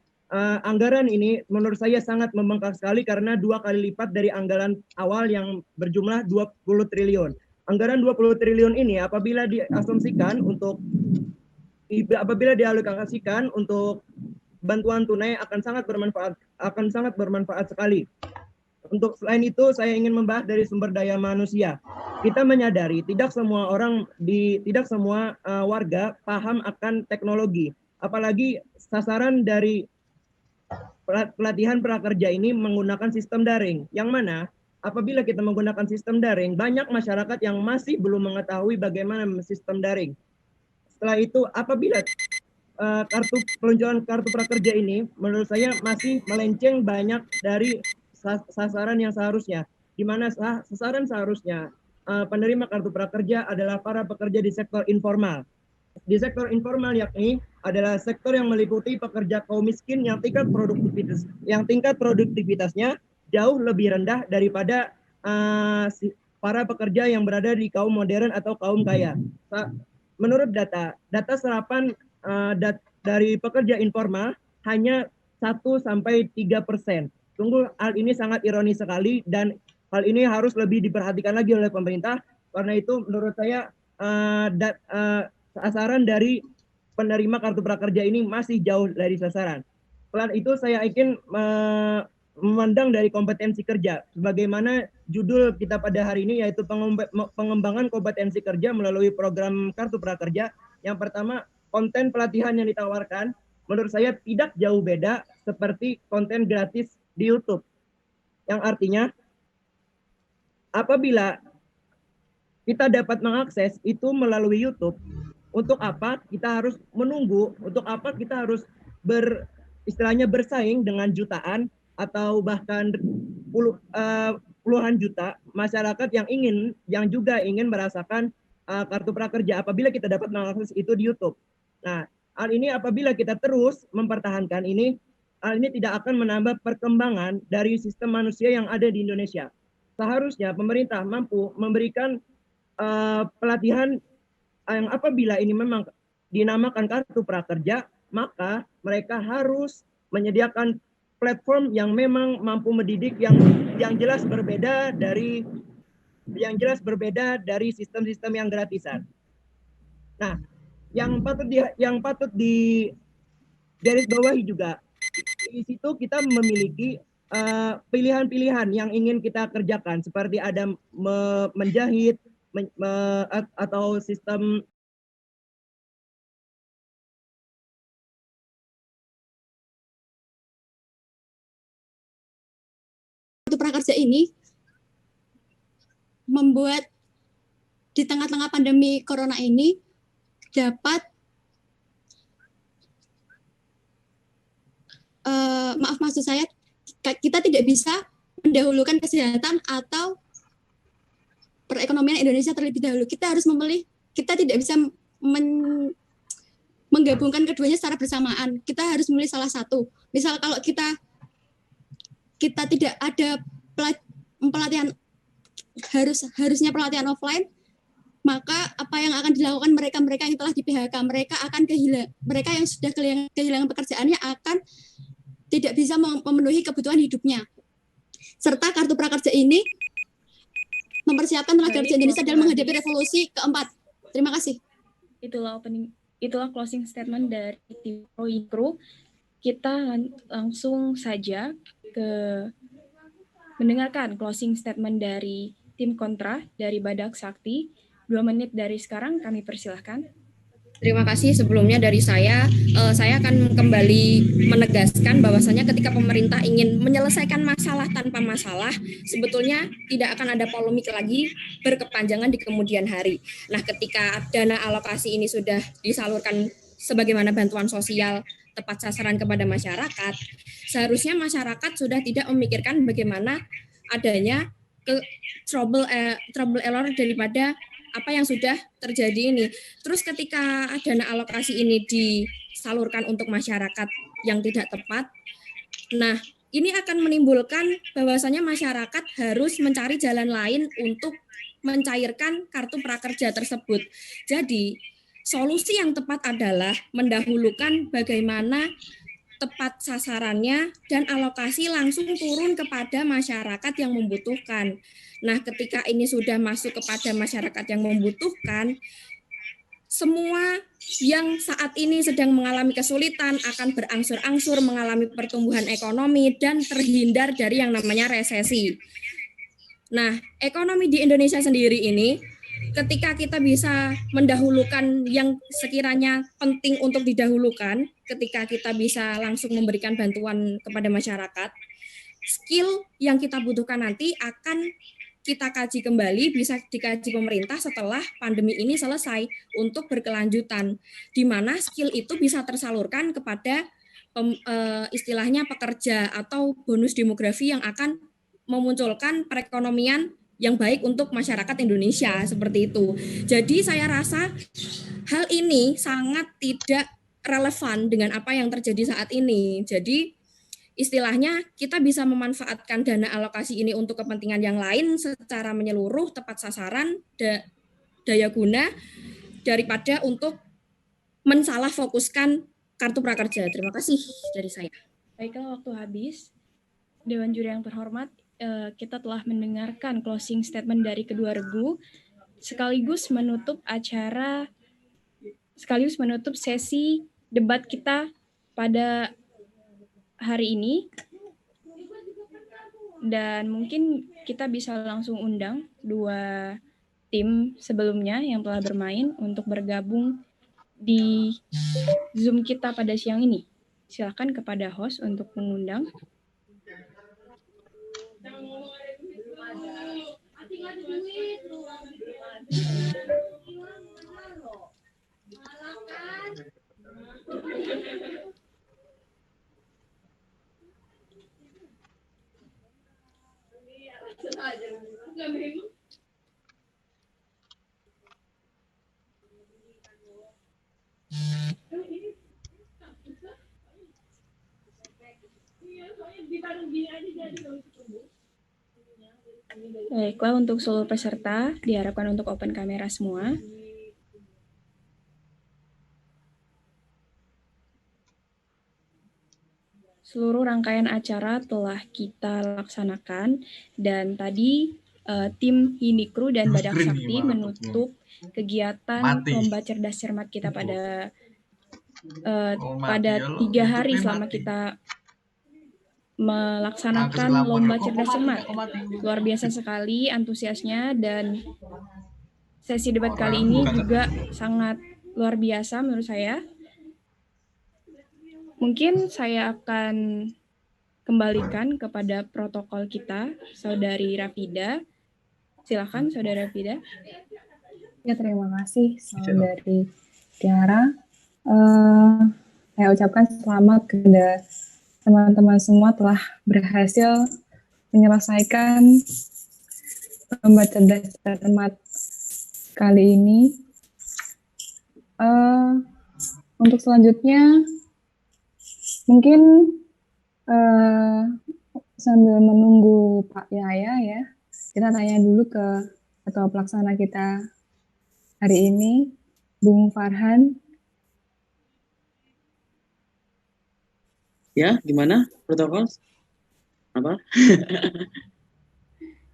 Anggaran ini menurut saya sangat membengkak sekali karena 2 kali lipat dari anggaran awal yang berjumlah 20 triliun. Anggaran 20 triliun ini apabila dialokasikan untuk bantuan tunai akan sangat bermanfaat sekali. Untuk selain itu saya ingin membahas dari sumber daya manusia. Kita menyadari tidak semua warga paham akan teknologi. Apalagi sasaran dari pelatihan prakerja ini menggunakan sistem daring. Yang mana apabila kita menggunakan sistem daring, banyak masyarakat yang masih belum mengetahui bagaimana sistem daring. Setelah itu apabila peluncuran kartu prakerja ini menurut saya masih melenceng banyak dari sasaran yang seharusnya, di mana sasaran seharusnya penerima kartu prakerja adalah para pekerja di sektor informal. Di sektor informal yakni adalah sektor yang meliputi pekerja kaum miskin yang tingkat produktivitasnya jauh lebih rendah daripada para pekerja yang berada di kaum modern atau kaum kaya. Menurut data serapan dari pekerja informal hanya 1-3%. Sungguh hal ini sangat ironis sekali dan hal ini harus lebih diperhatikan lagi oleh pemerintah. Karena itu menurut saya sasaran dari penerima kartu prakerja ini masih jauh dari sasaran. Selain itu saya ingin memandang dari kompetensi kerja. Sebagaimana judul kita pada hari ini yaitu pengembangan kompetensi kerja melalui program kartu prakerja. Yang pertama, konten pelatihan yang ditawarkan menurut saya tidak jauh beda seperti konten gratis di YouTube. Yang artinya apabila kita dapat mengakses itu melalui YouTube, untuk apa kita harus menunggu, untuk apa kita harus istilahnya bersaing dengan jutaan atau bahkan puluhan juta masyarakat yang juga ingin merasakan kartu prakerja apabila kita dapat mengakses itu di YouTube. Nah, hal ini apabila kita terus mempertahankan ini, hal ini tidak akan menambah perkembangan dari sistem manusia yang ada di Indonesia. Seharusnya pemerintah mampu memberikan pelatihan yang apabila ini memang dinamakan kartu prakerja, maka mereka harus menyediakan platform yang memang mampu mendidik yang jelas berbeda dari sistem-sistem yang gratisan. Nah, yang patut di garis bawahi juga di situ kita memiliki pilihan-pilihan yang ingin kita kerjakan seperti ada menjahit atau sistem kartu prakerja ini membuat di tengah-tengah pandemi corona ini dapat maksud saya kita tidak bisa mendahulukan kesehatan atau perekonomian Indonesia terlebih dahulu. Kita harus memilih, kita tidak bisa menggabungkan keduanya secara bersamaan. Kita harus memilih salah satu. Misal kalau kita tidak ada pelatihan, harusnya pelatihan offline, maka apa yang akan dilakukan mereka-mereka yang telah di PHK, mereka yang sudah kehilangan pekerjaannya akan tidak bisa memenuhi kebutuhan hidupnya. Serta kartu prakerja ini mempersiapkan tenaga kerja Indonesia dalam menghadapi revolusi keempat. Terima kasih. Itulah closing statement dari tim Pro. Kita langsung saja ke mendengarkan closing statement dari tim kontra dari Badak Sakti. 2 menit dari sekarang kami persilahkan. Terima kasih sebelumnya dari saya akan kembali menegaskan bahwasanya ketika pemerintah ingin menyelesaikan masalah tanpa masalah, sebetulnya tidak akan ada polemik lagi berkepanjangan di kemudian hari. Nah, ketika dana alokasi ini sudah disalurkan sebagaimana bantuan sosial tepat sasaran kepada masyarakat, seharusnya masyarakat sudah tidak memikirkan bagaimana adanya trouble error daripada apa yang sudah terjadi ini. Terus ketika dana alokasi ini disalurkan untuk masyarakat yang tidak tepat, nah ini akan menimbulkan bahwasanya masyarakat harus mencari jalan lain untuk mencairkan kartu prakerja tersebut. Jadi solusi yang tepat adalah mendahulukan bagaimana tepat sasarannya dan alokasi langsung turun kepada masyarakat yang membutuhkan. Nah, ketika ini sudah masuk kepada masyarakat yang membutuhkan, semua yang saat ini sedang mengalami kesulitan akan berangsur-angsur mengalami pertumbuhan ekonomi dan terhindar dari yang namanya resesi. Nah, ekonomi di Indonesia sendiri ini ketika kita bisa mendahulukan yang sekiranya penting untuk didahulukan, ketika kita bisa langsung memberikan bantuan kepada masyarakat, skill yang kita butuhkan nanti akan kita kaji kembali, bisa dikaji pemerintah setelah pandemi ini selesai untuk berkelanjutan, di mana skill itu bisa tersalurkan kepada istilahnya pekerja atau bonus demografi yang akan memunculkan perekonomian yang baik untuk masyarakat Indonesia, seperti itu. Jadi saya rasa hal ini sangat tidak relevan dengan apa yang terjadi saat ini. Jadi istilahnya kita bisa memanfaatkan dana alokasi ini untuk kepentingan yang lain secara menyeluruh, tepat sasaran, daya guna, daripada untuk mensalah fokuskan kartu prakerja. Terima kasih dari saya. Baiklah, waktu habis. Dewan Juri yang terhormat, kita telah mendengarkan closing statement dari kedua regu, sekaligus menutup sesi debat kita pada hari ini. Dan mungkin kita bisa langsung undang 2 tim sebelumnya yang telah bermain untuk bergabung di Zoom kita pada siang ini. Silakan kepada host untuk mengundang. Baiklah, untuk seluruh peserta diharapkan untuk open kamera semua. Seluruh rangkaian acara telah kita laksanakan dan tadi tim Hinikru dan Badak Sakti menutup kegiatan lomba cerdas cermat kita pada 3 hari selama kita melaksanakan lomba cerdas cermat. Luar biasa sekali antusiasnya, dan sesi debat kali ini juga sangat luar biasa menurut saya. Mungkin saya akan kembalikan kepada protokol kita, Saudari Rafida. Silakan, Saudara Rafida. Ya, terima kasih Saudari Tiara. Saya ucapkan selamat kepada teman-teman semua telah berhasil menyelesaikan lomba cerdas cermat kali ini. Untuk selanjutnya, mungkin sambil menunggu Pak Yaya ya, kita tanya dulu ke ketua pelaksana kita, hari ini, Bung Farhan. Ya, gimana protokol? Apa?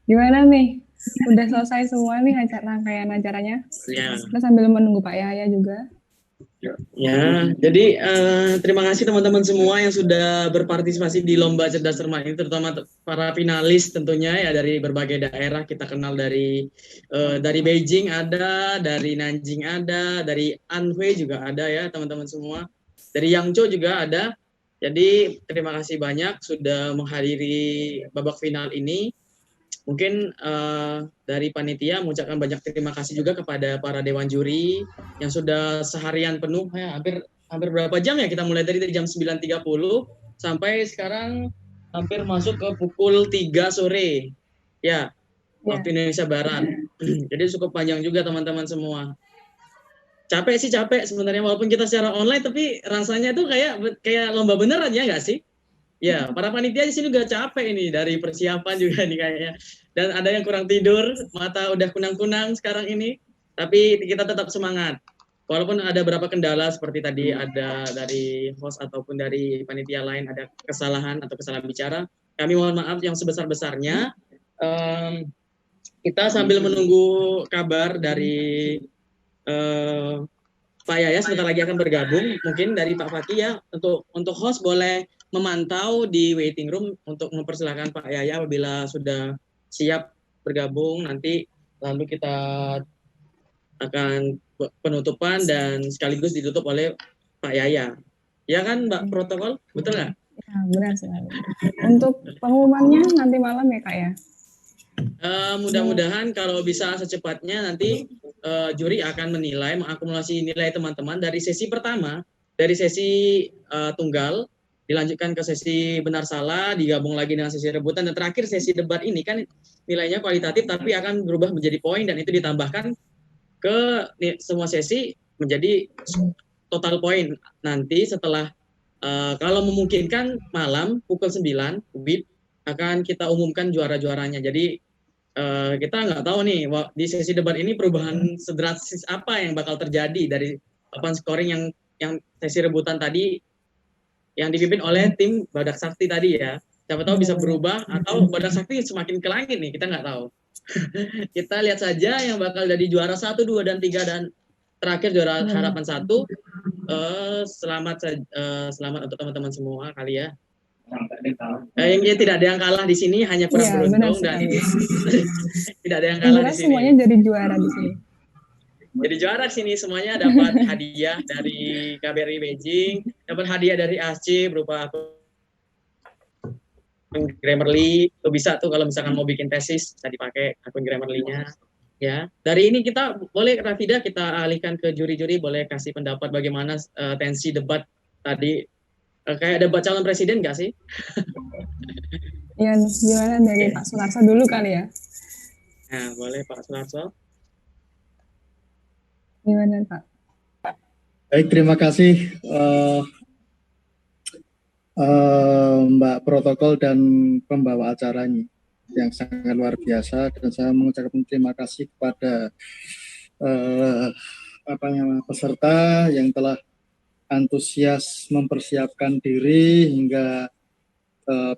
Gimana nih? Udah selesai semua nih rangkaian acaranya? Ya. Kita sambil menunggu Pak Yahya juga. Ya, jadi terima kasih teman-teman semua yang sudah berpartisipasi di Lomba Cerdas Cermat ini, terutama para finalis tentunya ya dari berbagai daerah. Kita kenal dari Beijing ada, dari Nanjing ada, dari Anhui juga ada ya teman-teman semua. Dari Yangzhou juga ada. Jadi terima kasih banyak sudah menghadiri babak final ini. Mungkin dari panitia mengucapkan banyak terima kasih juga kepada para dewan juri yang sudah seharian penuh ya, hampir berapa jam ya, kita mulai dari jam 9.30 sampai sekarang hampir masuk ke pukul 3 sore ya, waktu Indonesia Barat. Jadi cukup panjang juga teman-teman semua. Capek sebenarnya, walaupun kita secara online tapi rasanya tuh kayak lomba beneran ya nggak sih? Ya, para panitia di sini juga capek ini dari persiapan juga nih kayaknya. Dan ada yang kurang tidur, mata udah kunang-kunang sekarang ini. Tapi kita tetap semangat. Walaupun ada beberapa kendala seperti tadi ada dari host ataupun dari panitia lain ada kesalahan atau kesalahan bicara, kami mohon maaf yang sebesar-besarnya. Kita sambil menunggu kabar dari Pak Yahya sebentar lagi akan bergabung, mungkin dari Pak Fakih ya, untuk host boleh memantau di waiting room untuk mempersilahkan Pak Yahya apabila sudah siap bergabung, nanti lalu kita akan penutupan dan sekaligus ditutup oleh Pak Yahya. Ya kan Mbak Protokol? Betul nggak? Ya, benar sekali. Untuk pengumumannya nanti malam ya Kak ya? Mudah-mudahan kalau bisa secepatnya nanti juri akan menilai, mengakumulasi nilai teman-teman dari sesi pertama, dari sesi tunggal, dilanjutkan ke sesi benar salah, digabung lagi dengan sesi rebutan, dan terakhir sesi debat ini kan nilainya kualitatif tapi akan berubah menjadi poin dan itu ditambahkan ke semua sesi menjadi total poin. Nanti setelah kalau memungkinkan malam pukul 9 WIB akan kita umumkan juara-juaranya. Jadi kita nggak tahu nih di sesi debat ini perubahan sedrastis apa yang bakal terjadi dari papan scoring yang sesi rebutan tadi yang dipimpin oleh tim Badak Sakti tadi ya. Siapa tahu bisa berubah atau Badak Sakti semakin ke langit nih, kita nggak tahu. Kita lihat saja yang bakal jadi juara 1, 2, dan 3 dan terakhir juara harapan 1. Selamat untuk teman-teman semua kali ya. Kayaknya tidak ada yang kalah di sini, hanya kurang beruntung dan tidak ada yang kalah di sini. Semuanya jadi juara di sini. Jadi juara di sini semuanya dapat hadiah dari KBRI Beijing, dapat hadiah dari ASC berupa akun Grammarly. Tuh bisa tuh kalau misalkan mau bikin tesis bisa dipakai akun Grammarly-nya. Ya, dari ini kita boleh Rafida kita alihkan ke juri-juri, boleh kasih pendapat bagaimana tensi debat tadi. Kayak debat calon presiden nggak sih? Ya, gimana dari Pak Sunarso dulu kali ya? Nah, boleh Pak Sunarso. Gimana Pak? Baik, terima kasih Mbak Protokol dan pembawa acaranya yang sangat luar biasa, dan saya mengucapkan terima kasih kepada peserta yang telah antusias mempersiapkan diri hingga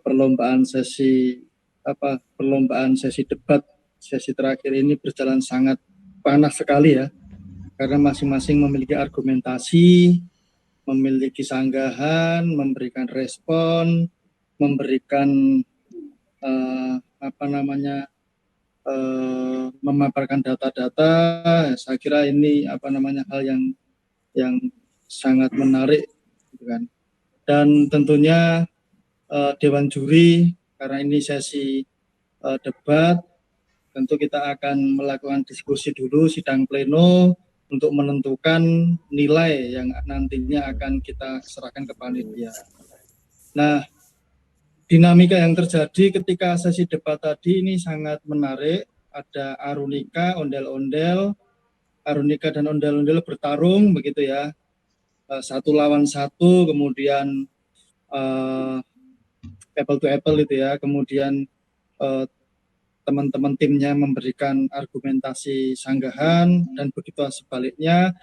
perlombaan sesi debat sesi terakhir ini berjalan sangat panas sekali ya, karena masing-masing memiliki argumentasi, memiliki sanggahan, memberikan respon, memberikan memaparkan data-data. Saya kira ini hal yang sangat menarik, gitu kan. Dan tentunya Dewan Juri, karena ini sesi debat, tentu kita akan melakukan diskusi dulu, sidang pleno untuk menentukan nilai yang nantinya akan kita serahkan ke panitia. Nah, dinamika yang terjadi ketika sesi debat tadi ini sangat menarik. Ada Arunika, ondel-ondel, Arunika dan ondel-ondel bertarung begitu ya, 1 lawan 1, kemudian apple to apple itu ya, kemudian teman-teman timnya memberikan argumentasi sanggahan, dan begitu sebaliknya,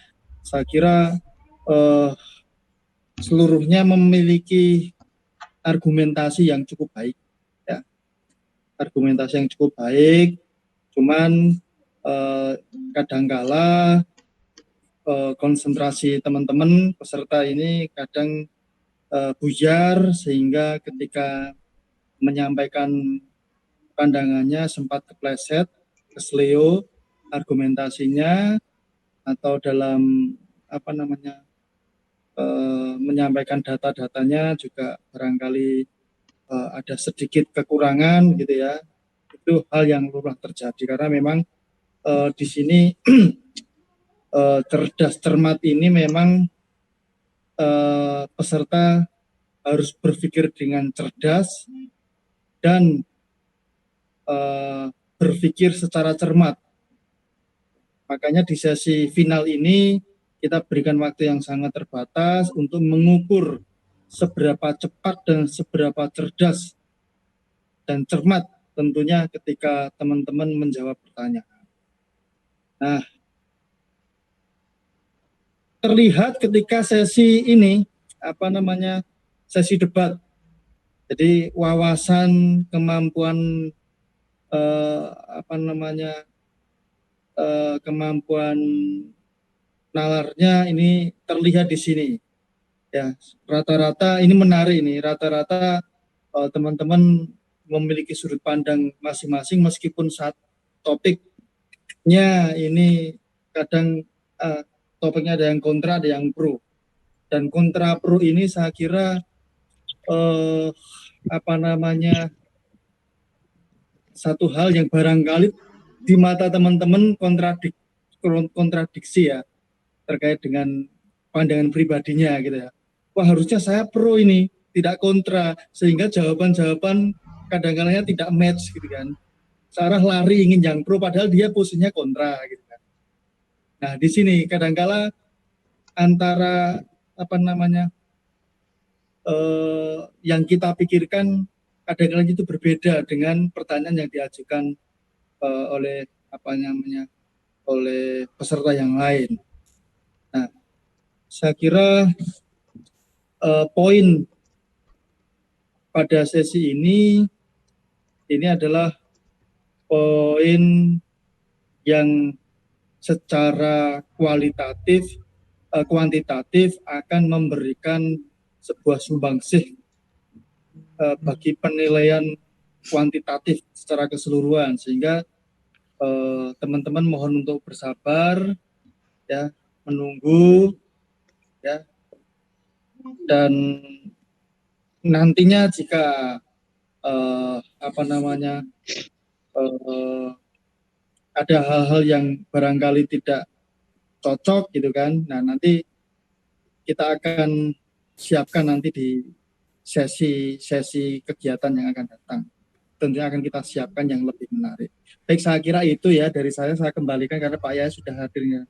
saya kira seluruhnya memiliki argumentasi yang cukup baik, ya. Argumentasi yang cukup baik, cuman kadangkala konsentrasi teman-teman peserta ini kadang buyar, sehingga ketika menyampaikan pandangannya sempat kepleset, kesleo argumentasinya, atau dalam menyampaikan data-datanya juga barangkali ada sedikit kekurangan gitu ya. Itu hal yang lumrah terjadi karena memang di sini cerdas cermat ini memang peserta harus berpikir dengan cerdas dan berpikir secara cermat. Makanya di sesi final ini kita berikan waktu yang sangat terbatas untuk mengukur seberapa cepat dan seberapa cerdas dan cermat tentunya ketika teman-teman menjawab pertanyaan. Nah, terlihat ketika sesi ini, sesi debat. Jadi wawasan, kemampuan kemampuan nalarnya ini terlihat di sini. Ya, rata-rata ini menarik ini. Rata-rata teman-teman memiliki sudut pandang masing-masing meskipun saat topiknya ini kadang topiknya ada yang kontra, ada yang pro. Dan kontra pro ini saya kira satu hal yang barangkali di mata teman-teman kontradiksi ya, terkait dengan pandangan pribadinya gitu ya. Wah, harusnya saya pro ini, tidak kontra, sehingga jawaban-jawaban kadang-kadangnya tidak match gitu kan. Sarah lari ingin yang pro padahal dia posisinya kontra gitu kan. Nah, di sini kadang-kala antara yang kita pikirkan kadang-kadang itu berbeda dengan pertanyaan yang diajukan oleh oleh peserta yang lain. Nah, saya kira poin pada sesi ini adalah poin yang secara kuantitatif akan memberikan sebuah sumbangsih bagi penilaian kuantitatif secara keseluruhan, sehingga teman-teman mohon untuk bersabar ya, menunggu ya, dan nantinya jika ada hal-hal yang barangkali tidak cocok gitu kan, nah nanti kita akan siapkan nanti di sesi kegiatan yang akan datang. Tentunya akan kita siapkan yang lebih menarik. Baik, saya kira itu ya dari saya kembalikan karena Pak Yaya sudah hadir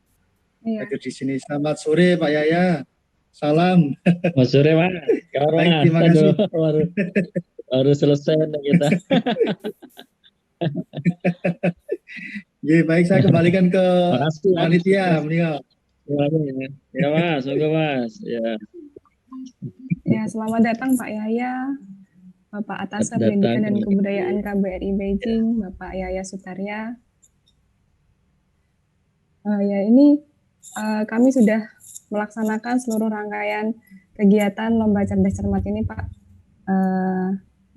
di sini. Selamat sore Pak Yaya. Salam. Selamat sore Mas. Baik, terima kasih. Baru selesai kita. Ya, baik, saya kembalikan ke panitia beliau. Ya Mas, semoga Mas. Ya, selamat datang Pak Yaya, Bapak Atas Pendidikan dan Kebudayaan KBRI Beijing, Bapak Yaya Sutarya. Ini kami sudah melaksanakan seluruh rangkaian kegiatan Lomba Cerdas Cermat ini, Pak.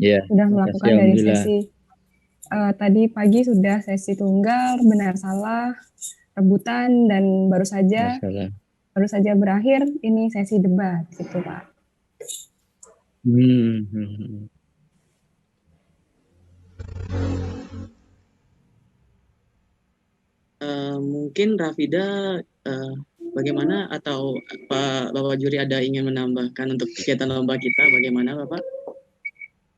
Sudah melakukan dari sesi tadi pagi sudah sesi tunggal, benar salah, rebutan, dan baru saja berakhir ini sesi debat, gitu Pak. Mungkin Rafida bagaimana, atau Bapak juri ada ingin menambahkan untuk kegiatan lomba kita, bagaimana Bapak?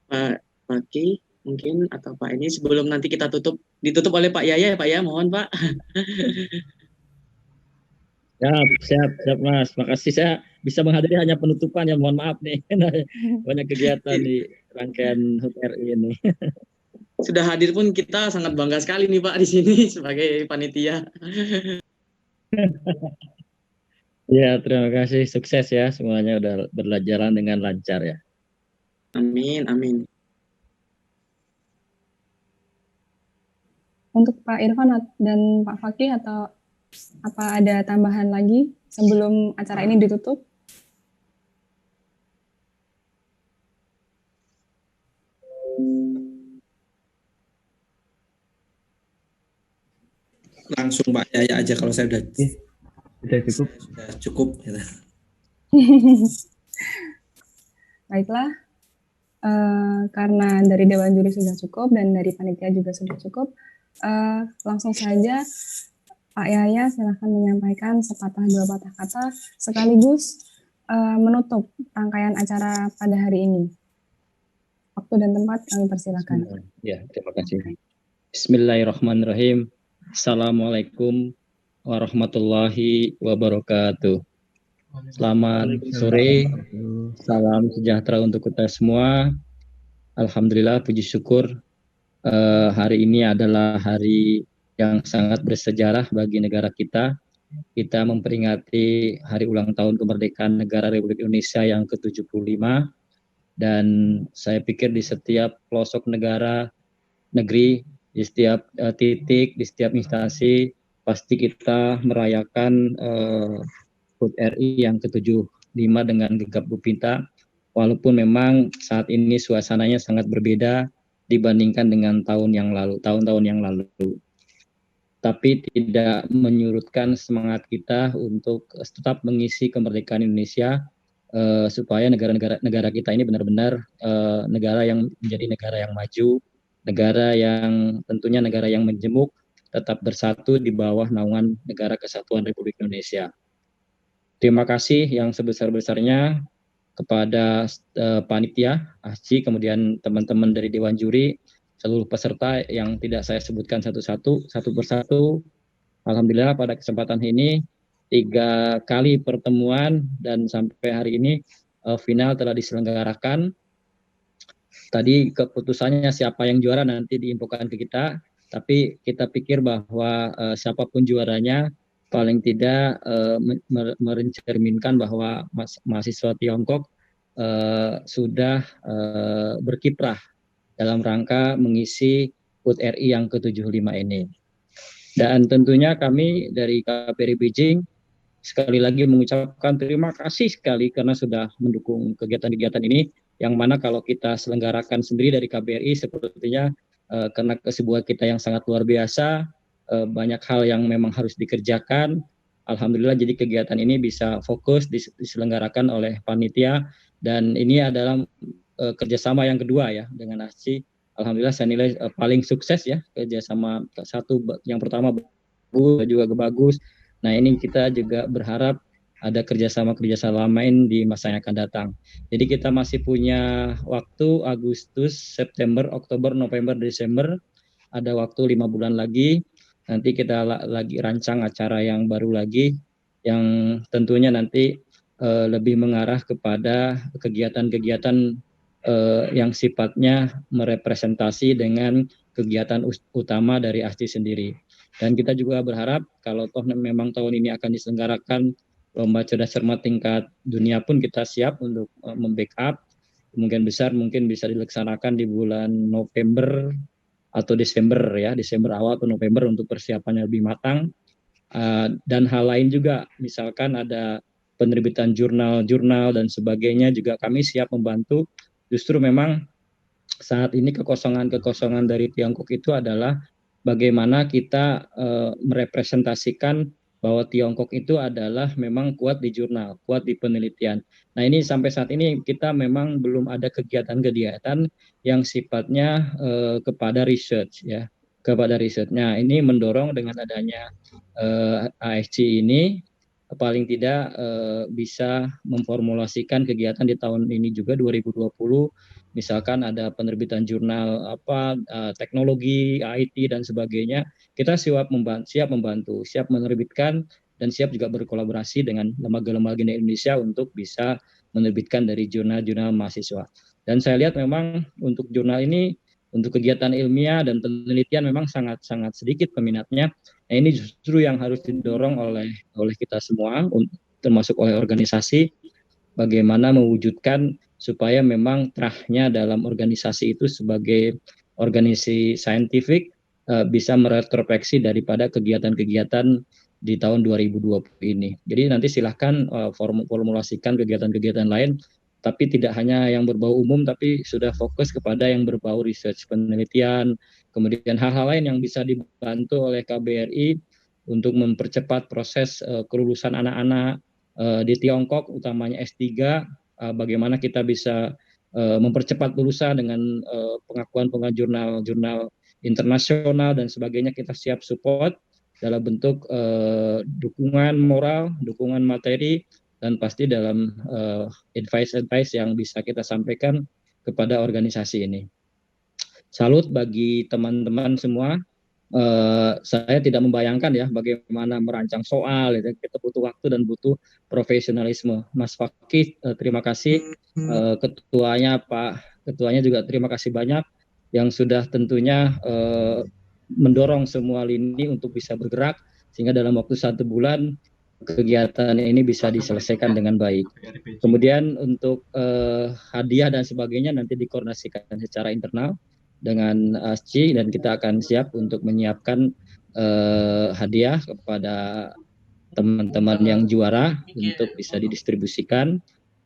Pak Paki mungkin, atau Pak ini sebelum nanti kita ditutup oleh Pak Yaya ya Pak ya, mohon Pak. Siap Mas, makasih. Saya bisa menghadiri hanya penutupan ya, mohon maaf nih. Banyak kegiatan di rangkaian HUT RI ini. sudah hadir pun kita sangat bangga sekali nih Pak di sini sebagai panitia. Ya, terima kasih. Sukses ya. Semuanya udah berjalan dengan lancar ya. Amin, amin. Untuk Pak Irfan dan Pak Fakih atau apa ada tambahan lagi sebelum acara ini ditutup? Langsung Pak Yaya aja kalau saya udah cukup. Sudah cukup. Gitu. Baiklah, karena dari Dewan Juri sudah cukup dan dari panitia juga sudah cukup, langsung saja Pak Yaya silakan menyampaikan sepatah dua patah kata sekaligus menutup rangkaian acara pada hari ini. Waktu dan tempat kami persilakan. Ya, terima kasih. Bismillahirrahmanirrahim. Assalamualaikum warahmatullahi wabarakatuh. Selamat sore, salam sejahtera untuk kita semua. Alhamdulillah, puji syukur hari ini adalah hari yang sangat bersejarah bagi negara kita. Kita memperingati hari ulang tahun kemerdekaan negara Republik Indonesia yang ke-75. Dan saya pikir di setiap pelosok negara, negeri, di setiap titik, di setiap instansi, pasti kita merayakan HUT RI yang ke-75 dengan gegap gempita, walaupun memang saat ini suasananya sangat berbeda dibandingkan dengan tahun-tahun yang lalu. Tapi tidak menyurutkan semangat kita untuk tetap mengisi kemerdekaan Indonesia, supaya negara kita ini benar-benar negara yang menjadi negara yang maju, negara yang tentunya negara yang menjemuk, tetap bersatu di bawah naungan Negara Kesatuan Republik Indonesia. Terima kasih yang sebesar-besarnya kepada panitia, ASCI, kemudian teman-teman dari Dewan Juri, seluruh peserta yang tidak saya sebutkan satu persatu. Alhamdulillah pada kesempatan ini 3 kali pertemuan dan sampai hari ini final telah diselenggarakan. Tadi keputusannya siapa yang juara nanti diinfokan ke kita, tapi kita pikir bahwa siapapun juaranya paling tidak mencerminkan bahwa mahasiswa Tiongkok sudah berkiprah dalam rangka mengisi HUT RI yang ke-75 ini. Dan tentunya kami dari KBRI Beijing sekali lagi mengucapkan terima kasih sekali karena sudah mendukung kegiatan-kegiatan ini, yang mana kalau kita selenggarakan sendiri dari KBRI sepertinya karena kesibukan kita yang sangat luar biasa, banyak hal yang memang harus dikerjakan. Alhamdulillah jadi kegiatan ini bisa fokus diselenggarakan oleh panitia, dan ini adalah kerjasama yang kedua ya dengan ASCI. Alhamdulillah saya nilai paling sukses ya kerjasama. Satu yang pertama juga bagus. Nah ini kita juga berharap ada kerjasama lain di masa yang akan datang. Jadi kita masih punya waktu Agustus, September, Oktober, November, Desember, ada waktu 5 bulan lagi. Nanti kita lagi rancang acara yang baru lagi, yang tentunya nanti lebih mengarah kepada kegiatan-kegiatan yang sifatnya merepresentasi dengan kegiatan utama dari ASCI sendiri. Dan kita juga berharap kalau toh memang tahun ini akan diselenggarakan lomba cerdas cermat tingkat dunia pun kita siap untuk membackup. Kemungkinan besar mungkin bisa dilaksanakan di bulan November atau Desember ya, Desember awal atau November untuk persiapannya lebih matang. Dan hal lain juga, misalkan ada penerbitan jurnal-jurnal dan sebagainya juga kami siap membantu. Justru memang saat ini kekosongan dari Tiongkok itu adalah bagaimana kita merepresentasikan bahwa Tiongkok itu adalah memang kuat di jurnal, kuat di penelitian. Nah ini sampai saat ini kita memang belum ada kegiatan-kegiatan yang sifatnya kepada research ya, kepada riset. Nah ini mendorong dengan adanya ASCI ini paling tidak bisa memformulasikan kegiatan di tahun ini juga 2020. Misalkan ada penerbitan jurnal teknologi, IT dan sebagainya, kita siap membantu, siap menerbitkan dan siap juga berkolaborasi dengan lembaga-lembaga di Indonesia untuk bisa menerbitkan dari jurnal-jurnal mahasiswa. Dan saya lihat memang untuk jurnal ini Untuk kegiatan ilmiah dan penelitian memang sangat sedikit peminatnya. Nah, ini justru yang harus didorong oleh kita semua, termasuk oleh organisasi, bagaimana mewujudkan supaya memang terahnya dalam organisasi itu sebagai organisasi saintifik bisa meretrospeksi daripada kegiatan-kegiatan di tahun 2020 ini. Jadi nanti silahkan formulasikan kegiatan-kegiatan lain, tapi tidak hanya yang berbau umum, tapi sudah fokus kepada yang berbau research, penelitian, kemudian hal-hal lain yang bisa dibantu oleh KBRI untuk mempercepat proses kelulusan anak-anak di Tiongkok, utamanya S3, bagaimana kita bisa mempercepat lulusan dengan pengakuan jurnal internasional dan sebagainya. Kita siap support dalam bentuk dukungan moral, dukungan materi, dan pasti dalam advice yang bisa kita sampaikan kepada organisasi ini. Salut bagi teman-teman semua. Saya tidak membayangkan ya bagaimana merancang soal. Kita butuh waktu dan butuh profesionalisme. Mas Fakih, terima kasih. Ketuanya juga terima kasih banyak yang sudah tentunya mendorong semua lini untuk bisa bergerak sehingga dalam waktu 1 bulan kegiatan ini bisa diselesaikan dengan baik. Kemudian untuk hadiah dan sebagainya nanti dikoordinasikan secara internal dengan ASCI dan kita akan siap untuk menyiapkan hadiah kepada teman-teman yang juara untuk bisa didistribusikan.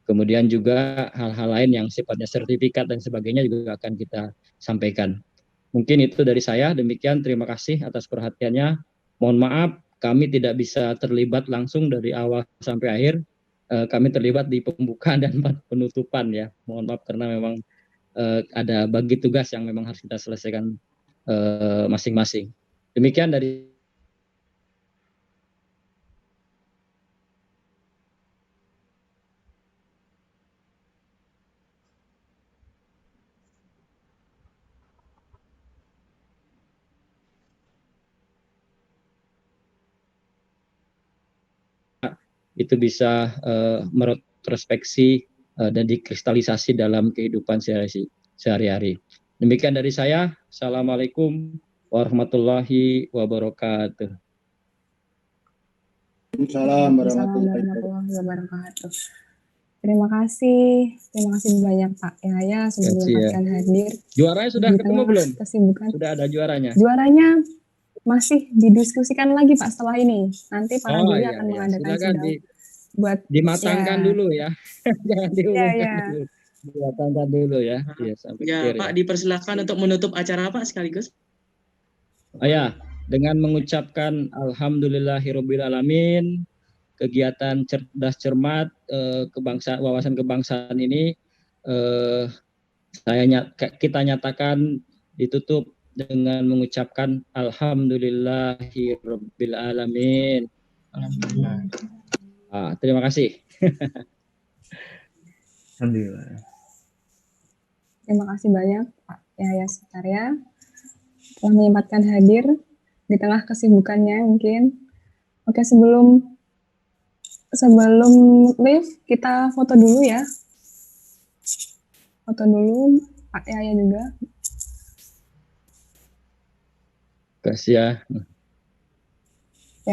Kemudian juga hal-hal lain yang sifatnya sertifikat dan sebagainya juga akan kita sampaikan. Mungkin itu dari saya. Demikian, terima kasih atas perhatiannya. Mohon maaf kami tidak bisa terlibat langsung dari awal sampai akhir. Kami terlibat di pembukaan dan penutupan ya. Mohon maaf karena memang ada bagi tugas yang memang harus kita selesaikan masing-masing. Demikian dari itu bisa meretrospeksi dan dikristalisasi dalam kehidupan sehari-hari. Demikian dari saya. Assalamualaikum warahmatullahi wabarakatuh. Waalaikumsalam warahmatullahi wabarakatuh. Terima kasih banyak Pak Yahya sudah menyempatkan hadir. Juaranya sudah ketemu belum? Kesibukan. Sudah ada juaranya? Juaranya masih didiskusikan lagi Pak setelah ini. Nanti para juri akan mengadakan sidang buat dimatangkan dulu ya. Jangan diumumkan dulu. Dimatangkan dulu ya. Pak, dipersilakan untuk menutup acara Pak sekaligus. Dengan mengucapkan alhamdulillahirabbil alamin, kegiatan cerdas cermat wawasan kebangsaan ini kita nyatakan ditutup dengan mengucapkan alhamdulillahirabbil alamin. Alhamdulillah. Terima kasih. Alhamdulillah. Terima kasih banyak Pak Yahya Sutarya telah menyempatkan hadir di tengah kesibukannya mungkin. Oke, sebelum live kita foto dulu ya. Foto dulu Pak Yahya juga. Terima kasih ya.